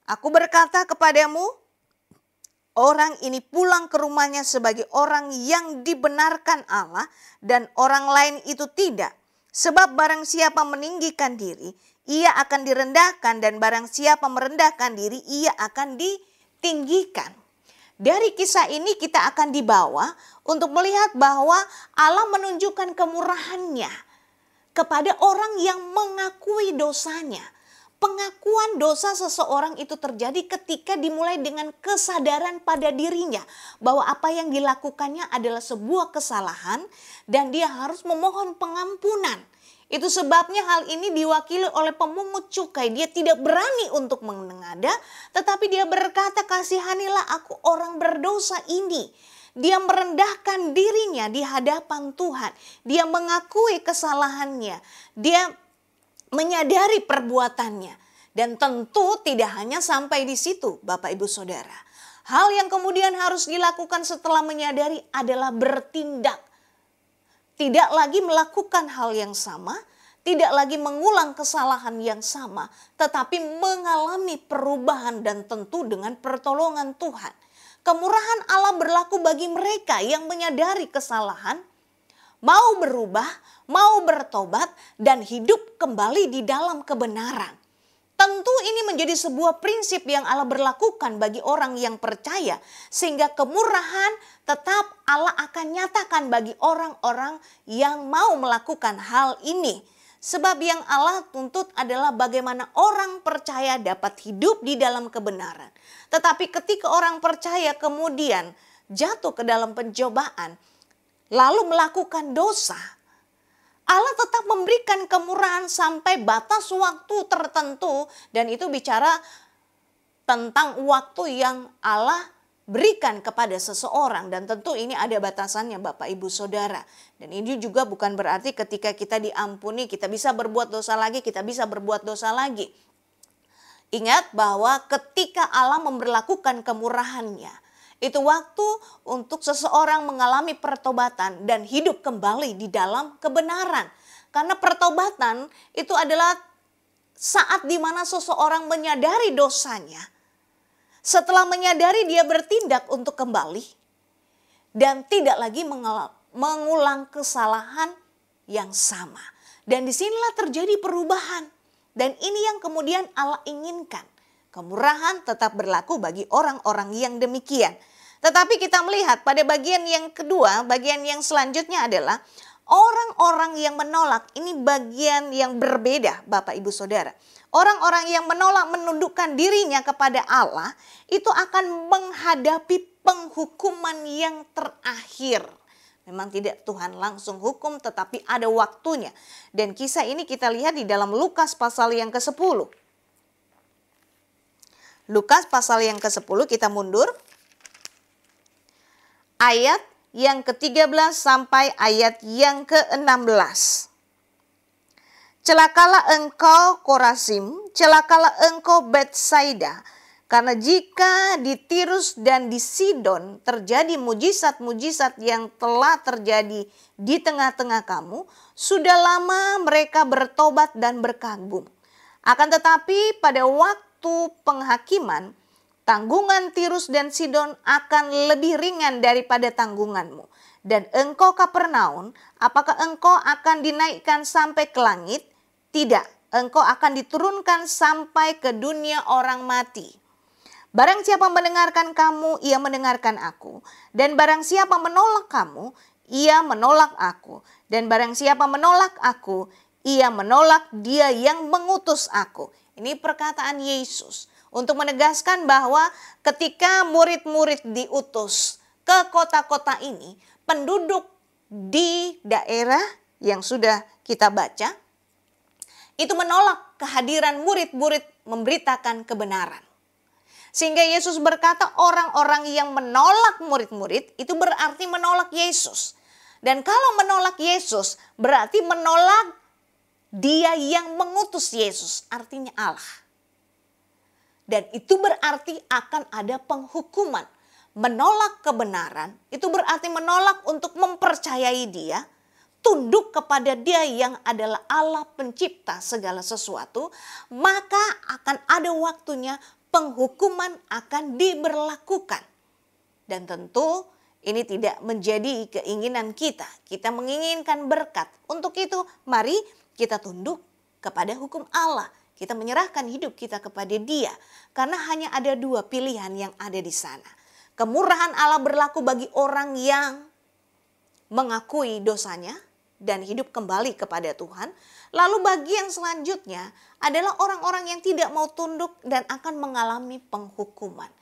Aku berkata kepadamu, orang ini pulang ke rumahnya sebagai orang yang dibenarkan Allah dan orang lain itu tidak. Sebab barang siapa meninggikan diri, ia akan direndahkan, dan barang siapa merendahkan diri, ia akan ditinggikan. Dari kisah ini kita akan dibawa untuk melihat bahwa Allah menunjukkan kemurahannya kepada orang yang mengakui dosanya. Pengakuan dosa seseorang itu terjadi ketika dimulai dengan kesadaran pada dirinya bahwa apa yang dilakukannya adalah sebuah kesalahan dan dia harus memohon pengampunan. Itu sebabnya hal ini diwakili oleh pemungut cukai. Dia tidak berani untuk menengadah, tetapi dia berkata, "Kasihanilah aku orang berdosa ini." Dia merendahkan dirinya di hadapan Tuhan. Dia mengakui kesalahannya. Dia menyadari perbuatannya. Dan tentu tidak hanya sampai di situ, Bapak Ibu Saudara. Hal yang kemudian harus dilakukan setelah menyadari adalah bertindak. Tidak lagi melakukan hal yang sama, tidak lagi mengulang kesalahan yang sama, tetapi mengalami perubahan dan tentu dengan pertolongan Tuhan. Kemurahan Allah berlaku bagi mereka yang menyadari kesalahan, mau berubah, mau bertobat, dan hidup kembali di dalam kebenaran. Tentu ini menjadi sebuah prinsip yang Allah berlakukan bagi orang yang percaya, sehingga kemurahan tetap Allah akan nyatakan bagi orang-orang yang mau melakukan hal ini. Sebab yang Allah tuntut adalah bagaimana orang percaya dapat hidup di dalam kebenaran. Tetapi ketika orang percaya kemudian jatuh ke dalam pencobaan, lalu melakukan dosa, Allah tetap memberikan kemurahan sampai batas waktu tertentu, dan itu bicara tentang waktu yang Allah berikan kepada seseorang, dan tentu ini ada batasannya Bapak Ibu Saudara. Dan ini juga bukan berarti ketika kita diampuni kita bisa berbuat dosa lagi, kita bisa berbuat dosa lagi. Ingat bahwa ketika Allah memberlakukan kemurahannya, itu waktu untuk seseorang mengalami pertobatan dan hidup kembali di dalam kebenaran. Karena pertobatan itu adalah saat di mana seseorang menyadari dosanya. Setelah menyadari, dia bertindak untuk kembali dan tidak lagi mengulang kesalahan yang sama. Dan disinilah terjadi perubahan. Dan ini yang kemudian Allah inginkan. Kemurahan tetap berlaku bagi orang-orang yang demikian. Tetapi kita melihat pada bagian yang kedua, bagian yang selanjutnya adalah orang-orang yang menolak. Ini bagian yang berbeda, Bapak Ibu Saudara. Orang-orang yang menolak menundukkan dirinya kepada Allah itu akan menghadapi penghukuman yang terakhir. Memang tidak Tuhan langsung hukum, tetapi ada waktunya. Dan kisah ini kita lihat di dalam Lukas pasal yang ke-10. Lukas pasal yang ke-10, kita mundur. Ayat yang ke-13 sampai ayat yang ke-16. Celakalah engkau Korazim, celakalah engkau Betsaida, karena jika di Tirus dan di Sidon terjadi mujizat-mujizat yang telah terjadi di tengah-tengah kamu, sudah lama mereka bertobat dan berkagum. Akan tetapi pada waktu waktu penghakiman, tanggungan Tirus dan Sidon akan lebih ringan daripada tanggunganmu. Dan engkau Kapernaum, apakah engkau akan dinaikkan sampai ke langit? Tidak, engkau akan diturunkan sampai ke dunia orang mati. Barang siapa mendengarkan kamu, ia mendengarkan aku. Dan barang siapa menolak kamu, ia menolak aku. Dan barang siapa menolak aku, ia menolak dia yang mengutus aku. Ini perkataan Yesus untuk menegaskan bahwa ketika murid-murid diutus ke kota-kota ini, penduduk di daerah yang sudah kita baca, itu menolak kehadiran murid-murid memberitakan kebenaran. Sehingga Yesus berkata orang-orang yang menolak murid-murid itu berarti menolak Yesus. Dan kalau menolak Yesus berarti menolak Dia yang mengutus Yesus, artinya Allah. Dan itu berarti akan ada penghukuman. Menolak kebenaran itu berarti menolak untuk mempercayai Dia, tunduk kepada Dia yang adalah Allah pencipta segala sesuatu, maka akan ada waktunya penghukuman akan diberlakukan. Dan tentu ini tidak menjadi keinginan kita. Kita menginginkan berkat. Untuk itu mari kita tunduk kepada hukum Allah. Kita menyerahkan hidup kita kepada Dia. Karena hanya ada dua pilihan yang ada di sana. Kemurahan Allah berlaku bagi orang yang mengakui dosanya dan hidup kembali kepada Tuhan. Lalu bagi yang selanjutnya adalah orang-orang yang tidak mau tunduk dan akan mengalami penghukuman.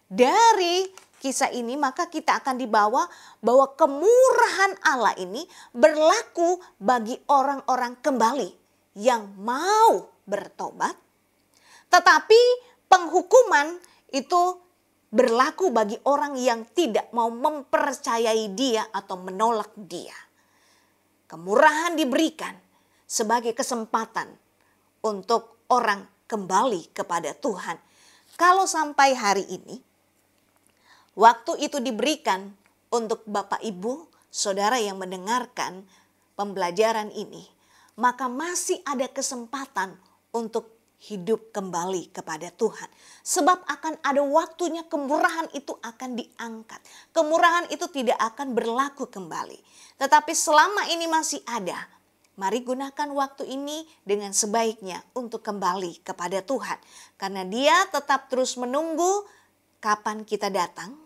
Dari kisah ini maka kita akan dibawa bahwa kemurahan Allah ini berlaku bagi orang-orang kembali yang mau bertobat. Tetapi penghukuman itu berlaku bagi orang yang tidak mau mempercayai Dia atau menolak Dia. Kemurahan diberikan sebagai kesempatan untuk orang kembali kepada Tuhan. Kalau sampai hari ini, waktu itu diberikan untuk Bapak Ibu, Saudara yang mendengarkan pembelajaran ini, maka masih ada kesempatan untuk hidup kembali kepada Tuhan. Sebab akan ada waktunya kemurahan itu akan diangkat. Kemurahan itu tidak akan berlaku kembali. Tetapi selama ini masih ada, mari gunakan waktu ini dengan sebaiknya untuk kembali kepada Tuhan. Karena Dia tetap terus menunggu kapan kita datang,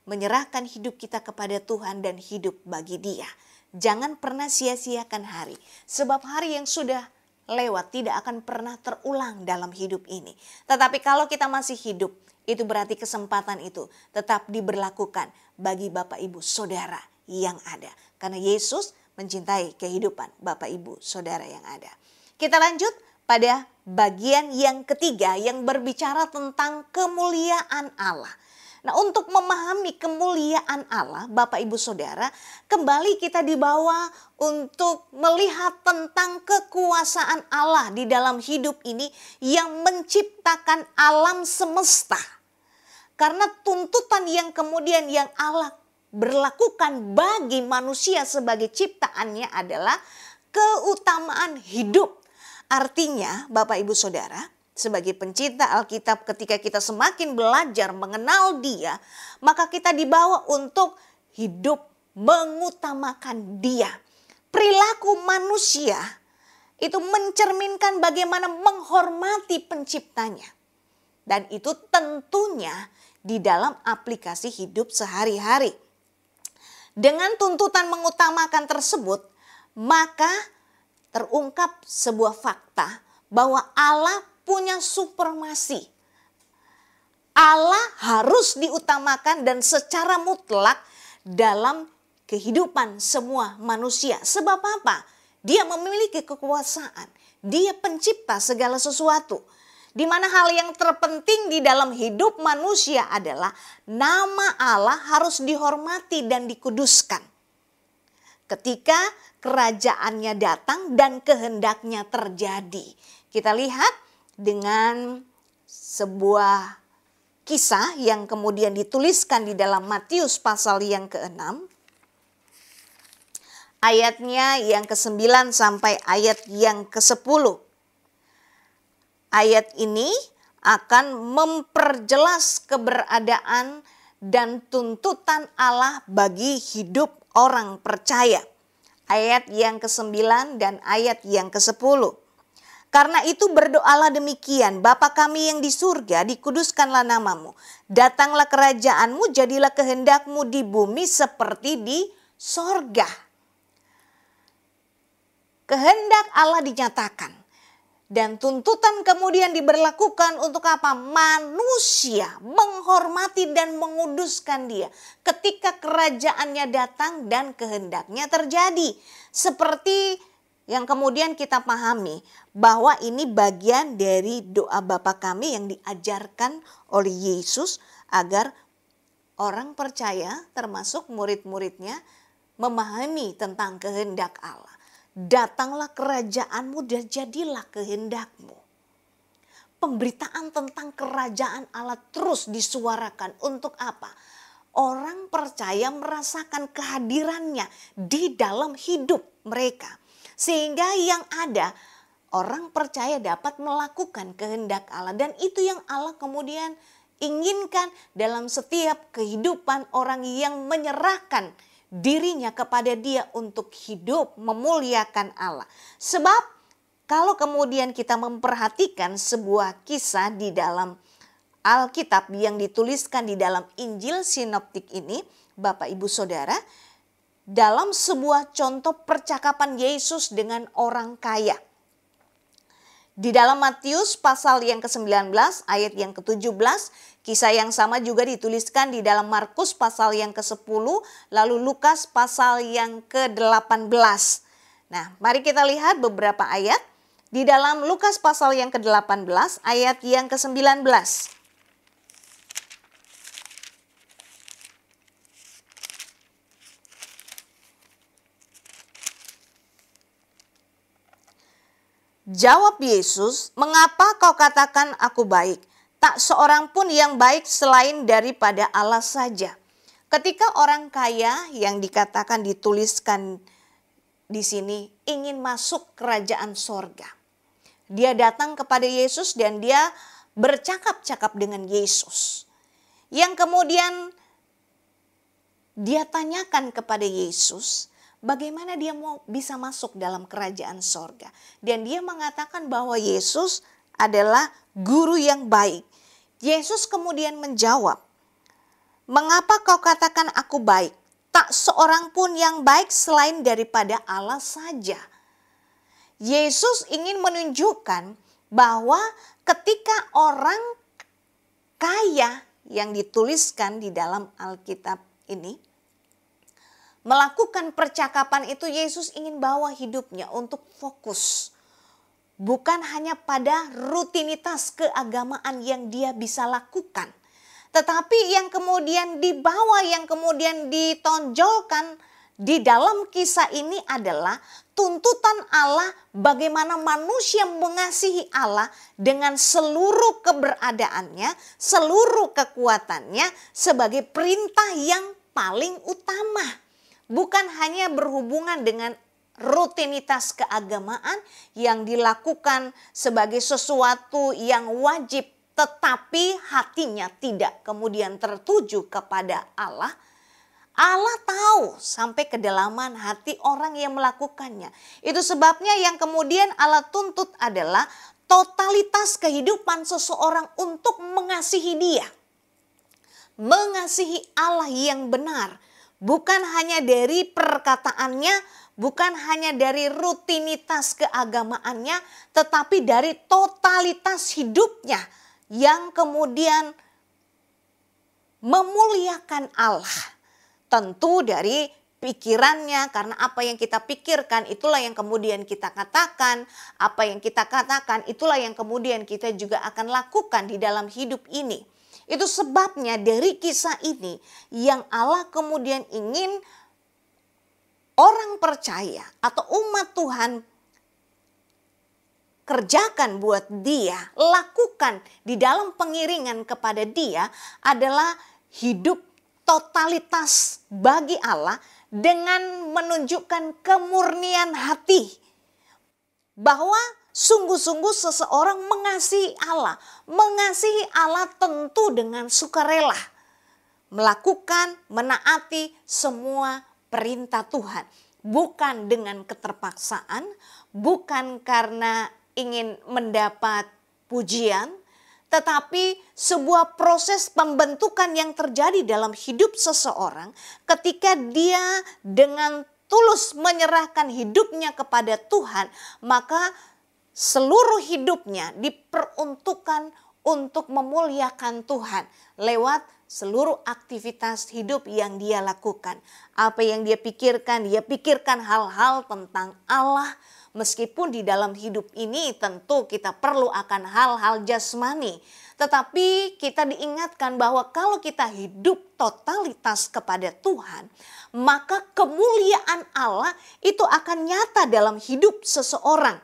menyerahkan hidup kita kepada Tuhan dan hidup bagi Dia. Jangan pernah sia-siakan hari. Sebab hari yang sudah lewat tidak akan pernah terulang dalam hidup ini. Tetapi kalau kita masih hidup, itu berarti kesempatan itu tetap diberlakukan bagi Bapak Ibu Saudara yang ada. Karena Yesus mencintai kehidupan Bapak Ibu Saudara yang ada. Kita lanjut pada bagian yang ketiga yang berbicara tentang kemuliaan Allah. Nah, untuk memahami kemuliaan Allah, Bapak Ibu Saudara, kembali kita dibawa untuk melihat tentang kekuasaan Allah di dalam hidup ini yang menciptakan alam semesta. Karena tuntutan yang kemudian yang Allah berlakukan bagi manusia sebagai ciptaannya adalah keutamaan hidup. Artinya, Bapak Ibu Saudara, sebagai pencinta Alkitab, ketika kita semakin belajar mengenal Dia, maka kita dibawa untuk hidup mengutamakan Dia. Perilaku manusia itu mencerminkan bagaimana menghormati penciptanya. Dan itu tentunya di dalam aplikasi hidup sehari-hari. Dengan tuntutan mengutamakan tersebut, maka terungkap sebuah fakta bahwa Allah punya supremasi. Allah harus diutamakan dan secara mutlak dalam kehidupan semua manusia. Sebab apa? Dia memiliki kekuasaan. Dia pencipta segala sesuatu. Di mana hal yang terpenting di dalam hidup manusia adalah nama Allah harus dihormati dan dikuduskan. Ketika kerajaannya datang dan kehendaknya terjadi. Kita lihat dengan sebuah kisah yang kemudian dituliskan di dalam Matius pasal yang ke-6. Ayatnya yang ke-9 sampai ayat yang ke-10. Ayat ini akan memperjelas keberadaan dan tuntutan Allah bagi hidup orang percaya. Ayat yang ke-9 dan ayat yang ke-10. Karena itu berdoalah demikian, Bapa kami yang di surga, dikuduskanlah namamu. Datanglah kerajaanmu, jadilah kehendakmu di bumi seperti di sorga. Kehendak Allah dinyatakan. Dan tuntutan kemudian diberlakukan untuk apa? Manusia menghormati dan menguduskan dia ketika kerajaannya datang dan kehendaknya terjadi. Seperti yang kemudian kita pahami bahwa ini bagian dari doa Bapa kami yang diajarkan oleh Yesus agar orang percaya termasuk murid-muridnya memahami tentang kehendak Allah. Datanglah kerajaanmu dan jadilah kehendakmu. Pemberitaan tentang kerajaan Allah terus disuarakan untuk apa? Orang percaya merasakan kehadirannya di dalam hidup mereka. Sehingga yang ada, orang percaya dapat melakukan kehendak Allah. Dan itu yang Allah kemudian inginkan dalam setiap kehidupan orang yang menyerahkan dirinya kepada dia untuk hidup memuliakan Allah. Sebab kalau kemudian kita memperhatikan sebuah kisah di dalam Alkitab yang dituliskan di dalam Injil Sinoptik ini, Bapak Ibu Saudara, dalam sebuah contoh percakapan Yesus dengan orang kaya. Di dalam Matius pasal yang ke-19 ayat yang ke-17, kisah yang sama juga dituliskan di dalam Markus pasal yang ke-10, lalu Lukas pasal yang ke-18. Nah, mari kita lihat beberapa ayat di dalam Lukas pasal yang ke-18 ayat yang ke-19. Jawab Yesus, "Mengapa kau katakan aku baik? Tak seorang pun yang baik selain daripada Allah saja." Ketika orang kaya yang dikatakan dituliskan di sini ingin masuk kerajaan sorga, dia datang kepada Yesus dan dia bercakap-cakap dengan Yesus. Yang kemudian dia tanyakan kepada Yesus, bagaimana dia mau bisa masuk dalam kerajaan sorga. Dan dia mengatakan bahwa Yesus adalah guru yang baik. Yesus kemudian menjawab, "Mengapa kau katakan aku baik? Tak seorang pun yang baik selain daripada Allah saja." Yesus ingin menunjukkan bahwa ketika orang kaya yang dituliskan di dalam Alkitab ini melakukan percakapan itu, Yesus ingin bawa hidupnya untuk fokus. Bukan hanya pada rutinitas keagamaan yang dia bisa lakukan. Tetapi yang kemudian dibawa, yang kemudian ditonjolkan di dalam kisah ini adalah tuntutan Allah bagaimana manusia mengasihi Allah dengan seluruh keberadaannya, seluruh kekuatannya sebagai perintah yang paling utama. Bukan hanya berhubungan dengan rutinitas keagamaan yang dilakukan sebagai sesuatu yang wajib, tetapi hatinya tidak kemudian tertuju kepada Allah. Allah tahu sampai kedalaman hati orang yang melakukannya. Itu sebabnya yang kemudian Allah tuntut adalah totalitas kehidupan seseorang untuk mengasihi Dia. Mengasihi Allah yang benar. Bukan hanya dari perkataannya, bukan hanya dari rutinitas keagamaannya, tetapi dari totalitas hidupnya yang kemudian memuliakan Allah. Tentu dari pikirannya, karena apa yang kita pikirkan itulah yang kemudian kita katakan, apa yang kita katakan itulah yang kemudian kita juga akan lakukan di dalam hidup ini. Itu sebabnya dari kisah ini yang Allah kemudian ingin orang percaya atau umat Tuhan kerjakan buat dia, lakukan di dalam pengiringan kepada dia adalah hidup totalitas bagi Allah dengan menunjukkan kemurnian hati. Bahwa sungguh-sungguh seseorang mengasihi Allah. Mengasihi Allah tentu dengan sukarela. Melakukan, menaati semua perintah Tuhan. Bukan dengan keterpaksaan, bukan karena ingin mendapat pujian, tetapi sebuah proses pembentukan yang terjadi dalam hidup seseorang ketika dia dengan tulus menyerahkan hidupnya kepada Tuhan, maka seluruh hidupnya diperuntukkan untuk memuliakan Tuhan lewat seluruh aktivitas hidup yang dia lakukan. Apa yang dia pikirkan hal-hal tentang Allah. Meskipun di dalam hidup ini tentu kita perlu akan hal-hal jasmani. Tetapi kita diingatkan bahwa kalau kita hidup totalitas kepada Tuhan, maka kemuliaan Allah itu akan nyata dalam hidup seseorang.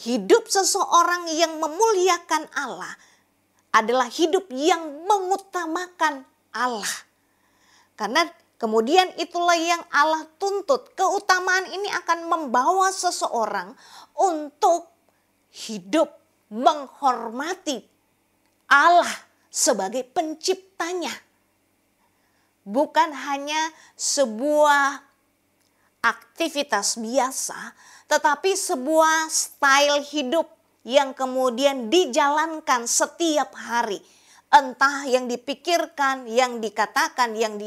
Hidup seseorang yang memuliakan Allah adalah hidup yang mengutamakan Allah. Karena kemudian itulah yang Allah tuntut. Keutamaan ini akan membawa seseorang untuk hidup menghormati Allah sebagai penciptanya. Bukan hanya sebuah aktivitas biasa, tetapi sebuah style hidup yang kemudian dijalankan setiap hari. Entah yang dipikirkan, yang dikatakan, yang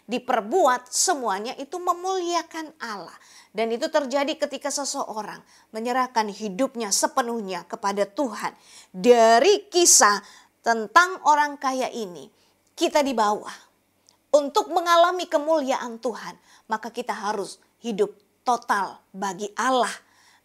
diperbuat, semuanya itu memuliakan Allah. Dan itu terjadi ketika seseorang menyerahkan hidupnya sepenuhnya kepada Tuhan. Dari kisah tentang orang kaya ini, kita dibawa untuk mengalami kemuliaan Tuhan. Maka kita harus hidup total bagi Allah.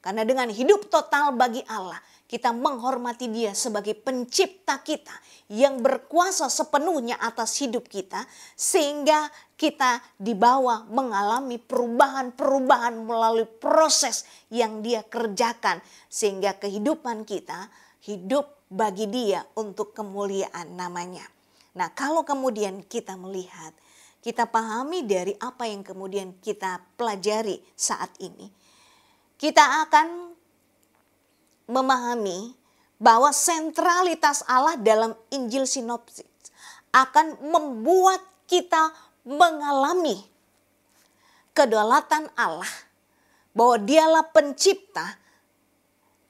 Karena dengan hidup total bagi Allah, kita menghormati Dia sebagai pencipta kita yang berkuasa sepenuhnya atas hidup kita, sehingga kita dibawa mengalami perubahan-perubahan melalui proses yang Dia kerjakan, sehingga kehidupan kita hidup bagi Dia untuk kemuliaan namanya. Nah, kalau kemudian kita melihat, kita pahami dari apa yang kemudian kita pelajari saat ini, kita akan memahami bahwa sentralitas Allah dalam Injil sinopsis akan membuat kita mengalami kedaulatan Allah, bahwa Dialah pencipta,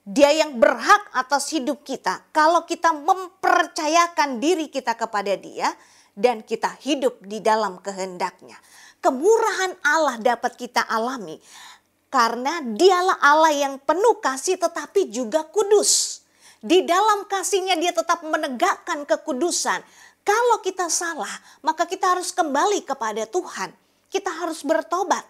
Dia yang berhak atas hidup kita kalau kita mempercayakan diri kita kepada Dia dan kita hidup di dalam kehendak-Nya. Kemurahan Allah dapat kita alami karena Dialah Allah yang penuh kasih tetapi juga kudus. Di dalam kasih-Nya Dia tetap menegakkan kekudusan. Kalau kita salah, maka kita harus kembali kepada Tuhan. Kita harus bertobat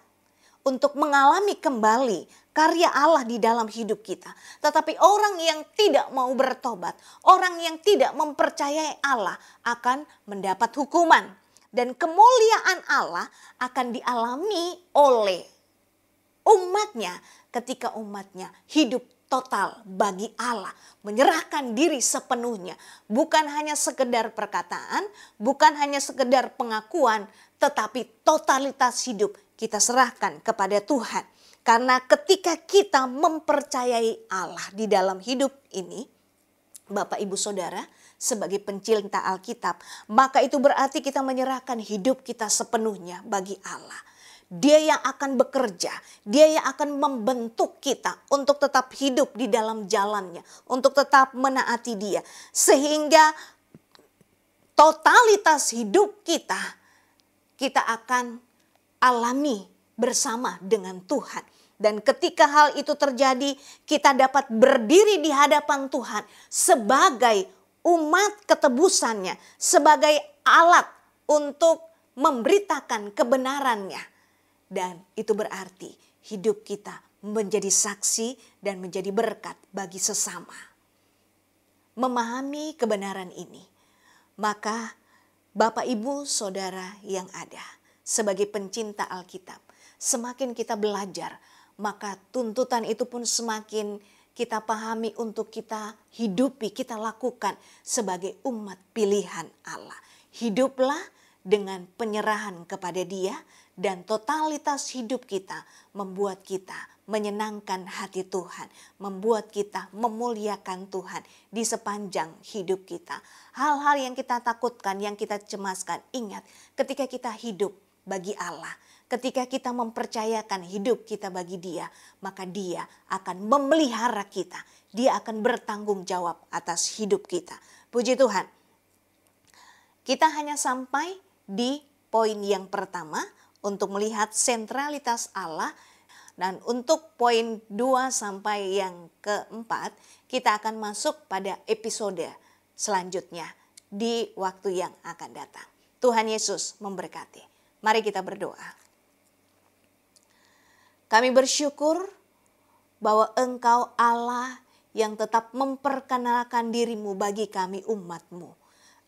untuk mengalami kembali karya Allah di dalam hidup kita. Tetapi orang yang tidak mau bertobat, orang yang tidak mempercayai Allah akan mendapat hukuman. Dan kemuliaan Allah akan dialami oleh umatnya ketika umatnya hidup total bagi Allah, menyerahkan diri sepenuhnya, bukan hanya sekedar perkataan, bukan hanya sekedar pengakuan, tetapi totalitas hidup kita serahkan kepada Tuhan. Karena ketika kita mempercayai Allah di dalam hidup ini, Bapak Ibu Saudara, sebagai pencinta Alkitab, maka itu berarti kita menyerahkan hidup kita sepenuhnya bagi Allah. Dia yang akan bekerja, Dia yang akan membentuk kita untuk tetap hidup di dalam jalannya, untuk tetap menaati Dia. Sehingga totalitas hidup kita akan alami bersama dengan Tuhan. Dan ketika hal itu terjadi, kita dapat berdiri di hadapan Tuhan sebagai umat ketebusannya, sebagai alat untuk memberitakan kebenarannya. Dan itu berarti hidup kita menjadi saksi dan menjadi berkat bagi sesama. Memahami kebenaran ini, maka Bapak Ibu Saudara yang ada sebagai pencinta Alkitab, semakin kita belajar, maka tuntutan itu pun semakin kita pahami untuk kita hidupi, kita lakukan sebagai umat pilihan Allah. Hiduplah dengan penyerahan kepada Dia dan totalitas hidup kita membuat kita menyenangkan hati Tuhan, membuat kita memuliakan Tuhan di sepanjang hidup kita. Hal-hal yang kita takutkan, yang kita cemaskan, ingat ketika kita hidup bagi Allah, ketika kita mempercayakan hidup kita bagi Dia, maka Dia akan memelihara kita. Dia akan bertanggung jawab atas hidup kita. Puji Tuhan. Kita hanya sampai di poin yang pertama untuk melihat sentralitas Allah. Dan untuk poin 2 sampai yang keempat, kita akan masuk pada episode selanjutnya di waktu yang akan datang. Tuhan Yesus memberkati. Mari kita berdoa. Kami bersyukur bahwa Engkau Allah yang tetap memperkenalkan dirimu bagi kami umat-Mu.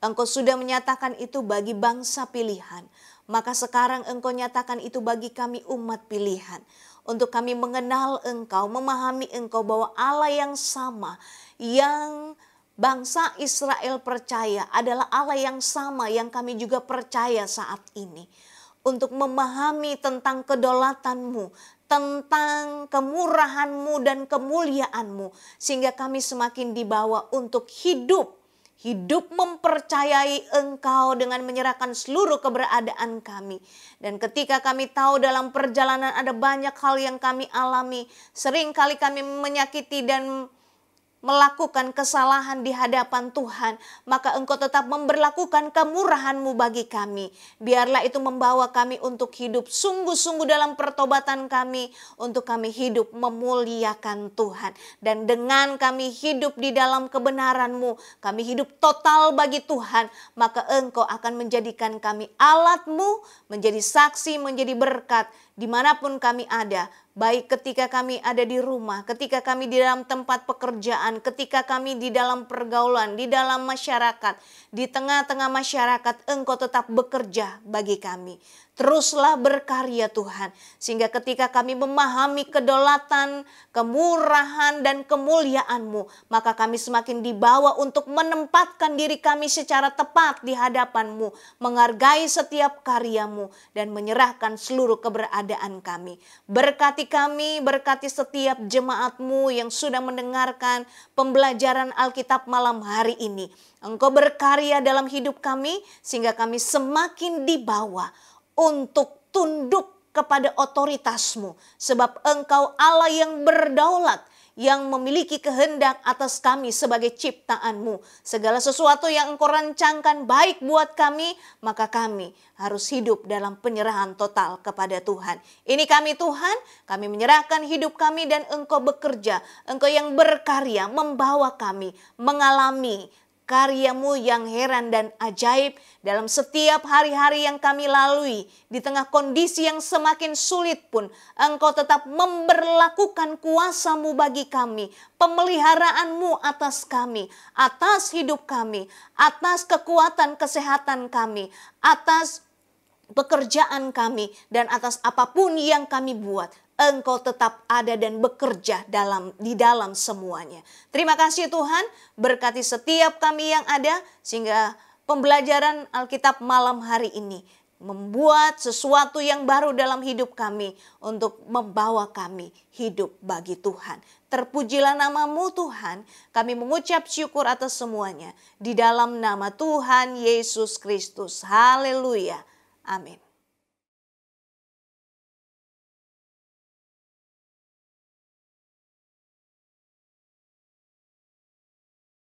Engkau sudah menyatakan itu bagi bangsa pilihan. Maka sekarang Engkau nyatakan itu bagi kami umat pilihan. Untuk kami mengenal Engkau, memahami Engkau bahwa Allah yang sama yang bangsa Israel percaya adalah Allah yang sama yang kami juga percaya saat ini. Untuk memahami tentang kedaulatan-Mu, tentang kemurahan-Mu dan kemuliaan-Mu. Sehingga kami semakin dibawa untuk hidup mempercayai Engkau dengan menyerahkan seluruh keberadaan kami. Dan ketika kami tahu dalam perjalanan ada banyak hal yang kami alami, seringkali kami menyakiti dan melakukan kesalahan di hadapan Tuhan, maka Engkau tetap memberlakukan kemurahan-Mu bagi kami. Biarlah itu membawa kami untuk hidup sungguh-sungguh dalam pertobatan kami, untuk kami hidup memuliakan Tuhan. Dan dengan kami hidup di dalam kebenaran-Mu, kami hidup total bagi Tuhan, maka Engkau akan menjadikan kami alat-Mu, menjadi saksi, menjadi berkat dimanapun kami ada. Baik ketika kami ada di rumah, ketika kami di dalam tempat pekerjaan, ketika kami di dalam pergaulan, di dalam masyarakat, di tengah-tengah masyarakat, Engkau tetap bekerja bagi kami. Teruslah berkarya Tuhan, sehingga ketika kami memahami kedaulatan, kemurahan, dan kemuliaan-Mu, maka kami semakin dibawa untuk menempatkan diri kami secara tepat di hadapan-Mu, menghargai setiap karya-Mu, dan menyerahkan seluruh keberadaan kami. Berkati kami, berkati setiap jemaat-Mu yang sudah mendengarkan pembelajaran Alkitab malam hari ini. Engkau berkarya dalam hidup kami, sehingga kami semakin dibawa untuk tunduk kepada otoritas-Mu. Sebab Engkau Allah yang berdaulat, yang memiliki kehendak atas kami sebagai ciptaan-Mu. Segala sesuatu yang Engkau rancangkan baik buat kami, maka kami harus hidup dalam penyerahan total kepada Tuhan. Ini kami Tuhan, kami menyerahkan hidup kami dan Engkau bekerja. Engkau yang berkarya membawa kami mengalami karya-Mu yang heran dan ajaib dalam setiap hari-hari yang kami lalui. Di tengah kondisi yang semakin sulit pun, Engkau tetap memberlakukan kuasa-Mu bagi kami, pemeliharaan-Mu atas kami, atas hidup kami, atas kekuatan kesehatan kami, atas pekerjaan kami, dan atas apapun yang kami buat. Engkau tetap ada dan bekerja di dalam semuanya. Terima kasih Tuhan, berkati setiap kami yang ada, sehingga pembelajaran Alkitab malam hari ini membuat sesuatu yang baru dalam hidup kami, untuk membawa kami hidup bagi Tuhan. Terpujilah nama-Mu Tuhan, kami mengucap syukur atas semuanya, di dalam nama Tuhan Yesus Kristus. Haleluya, amin.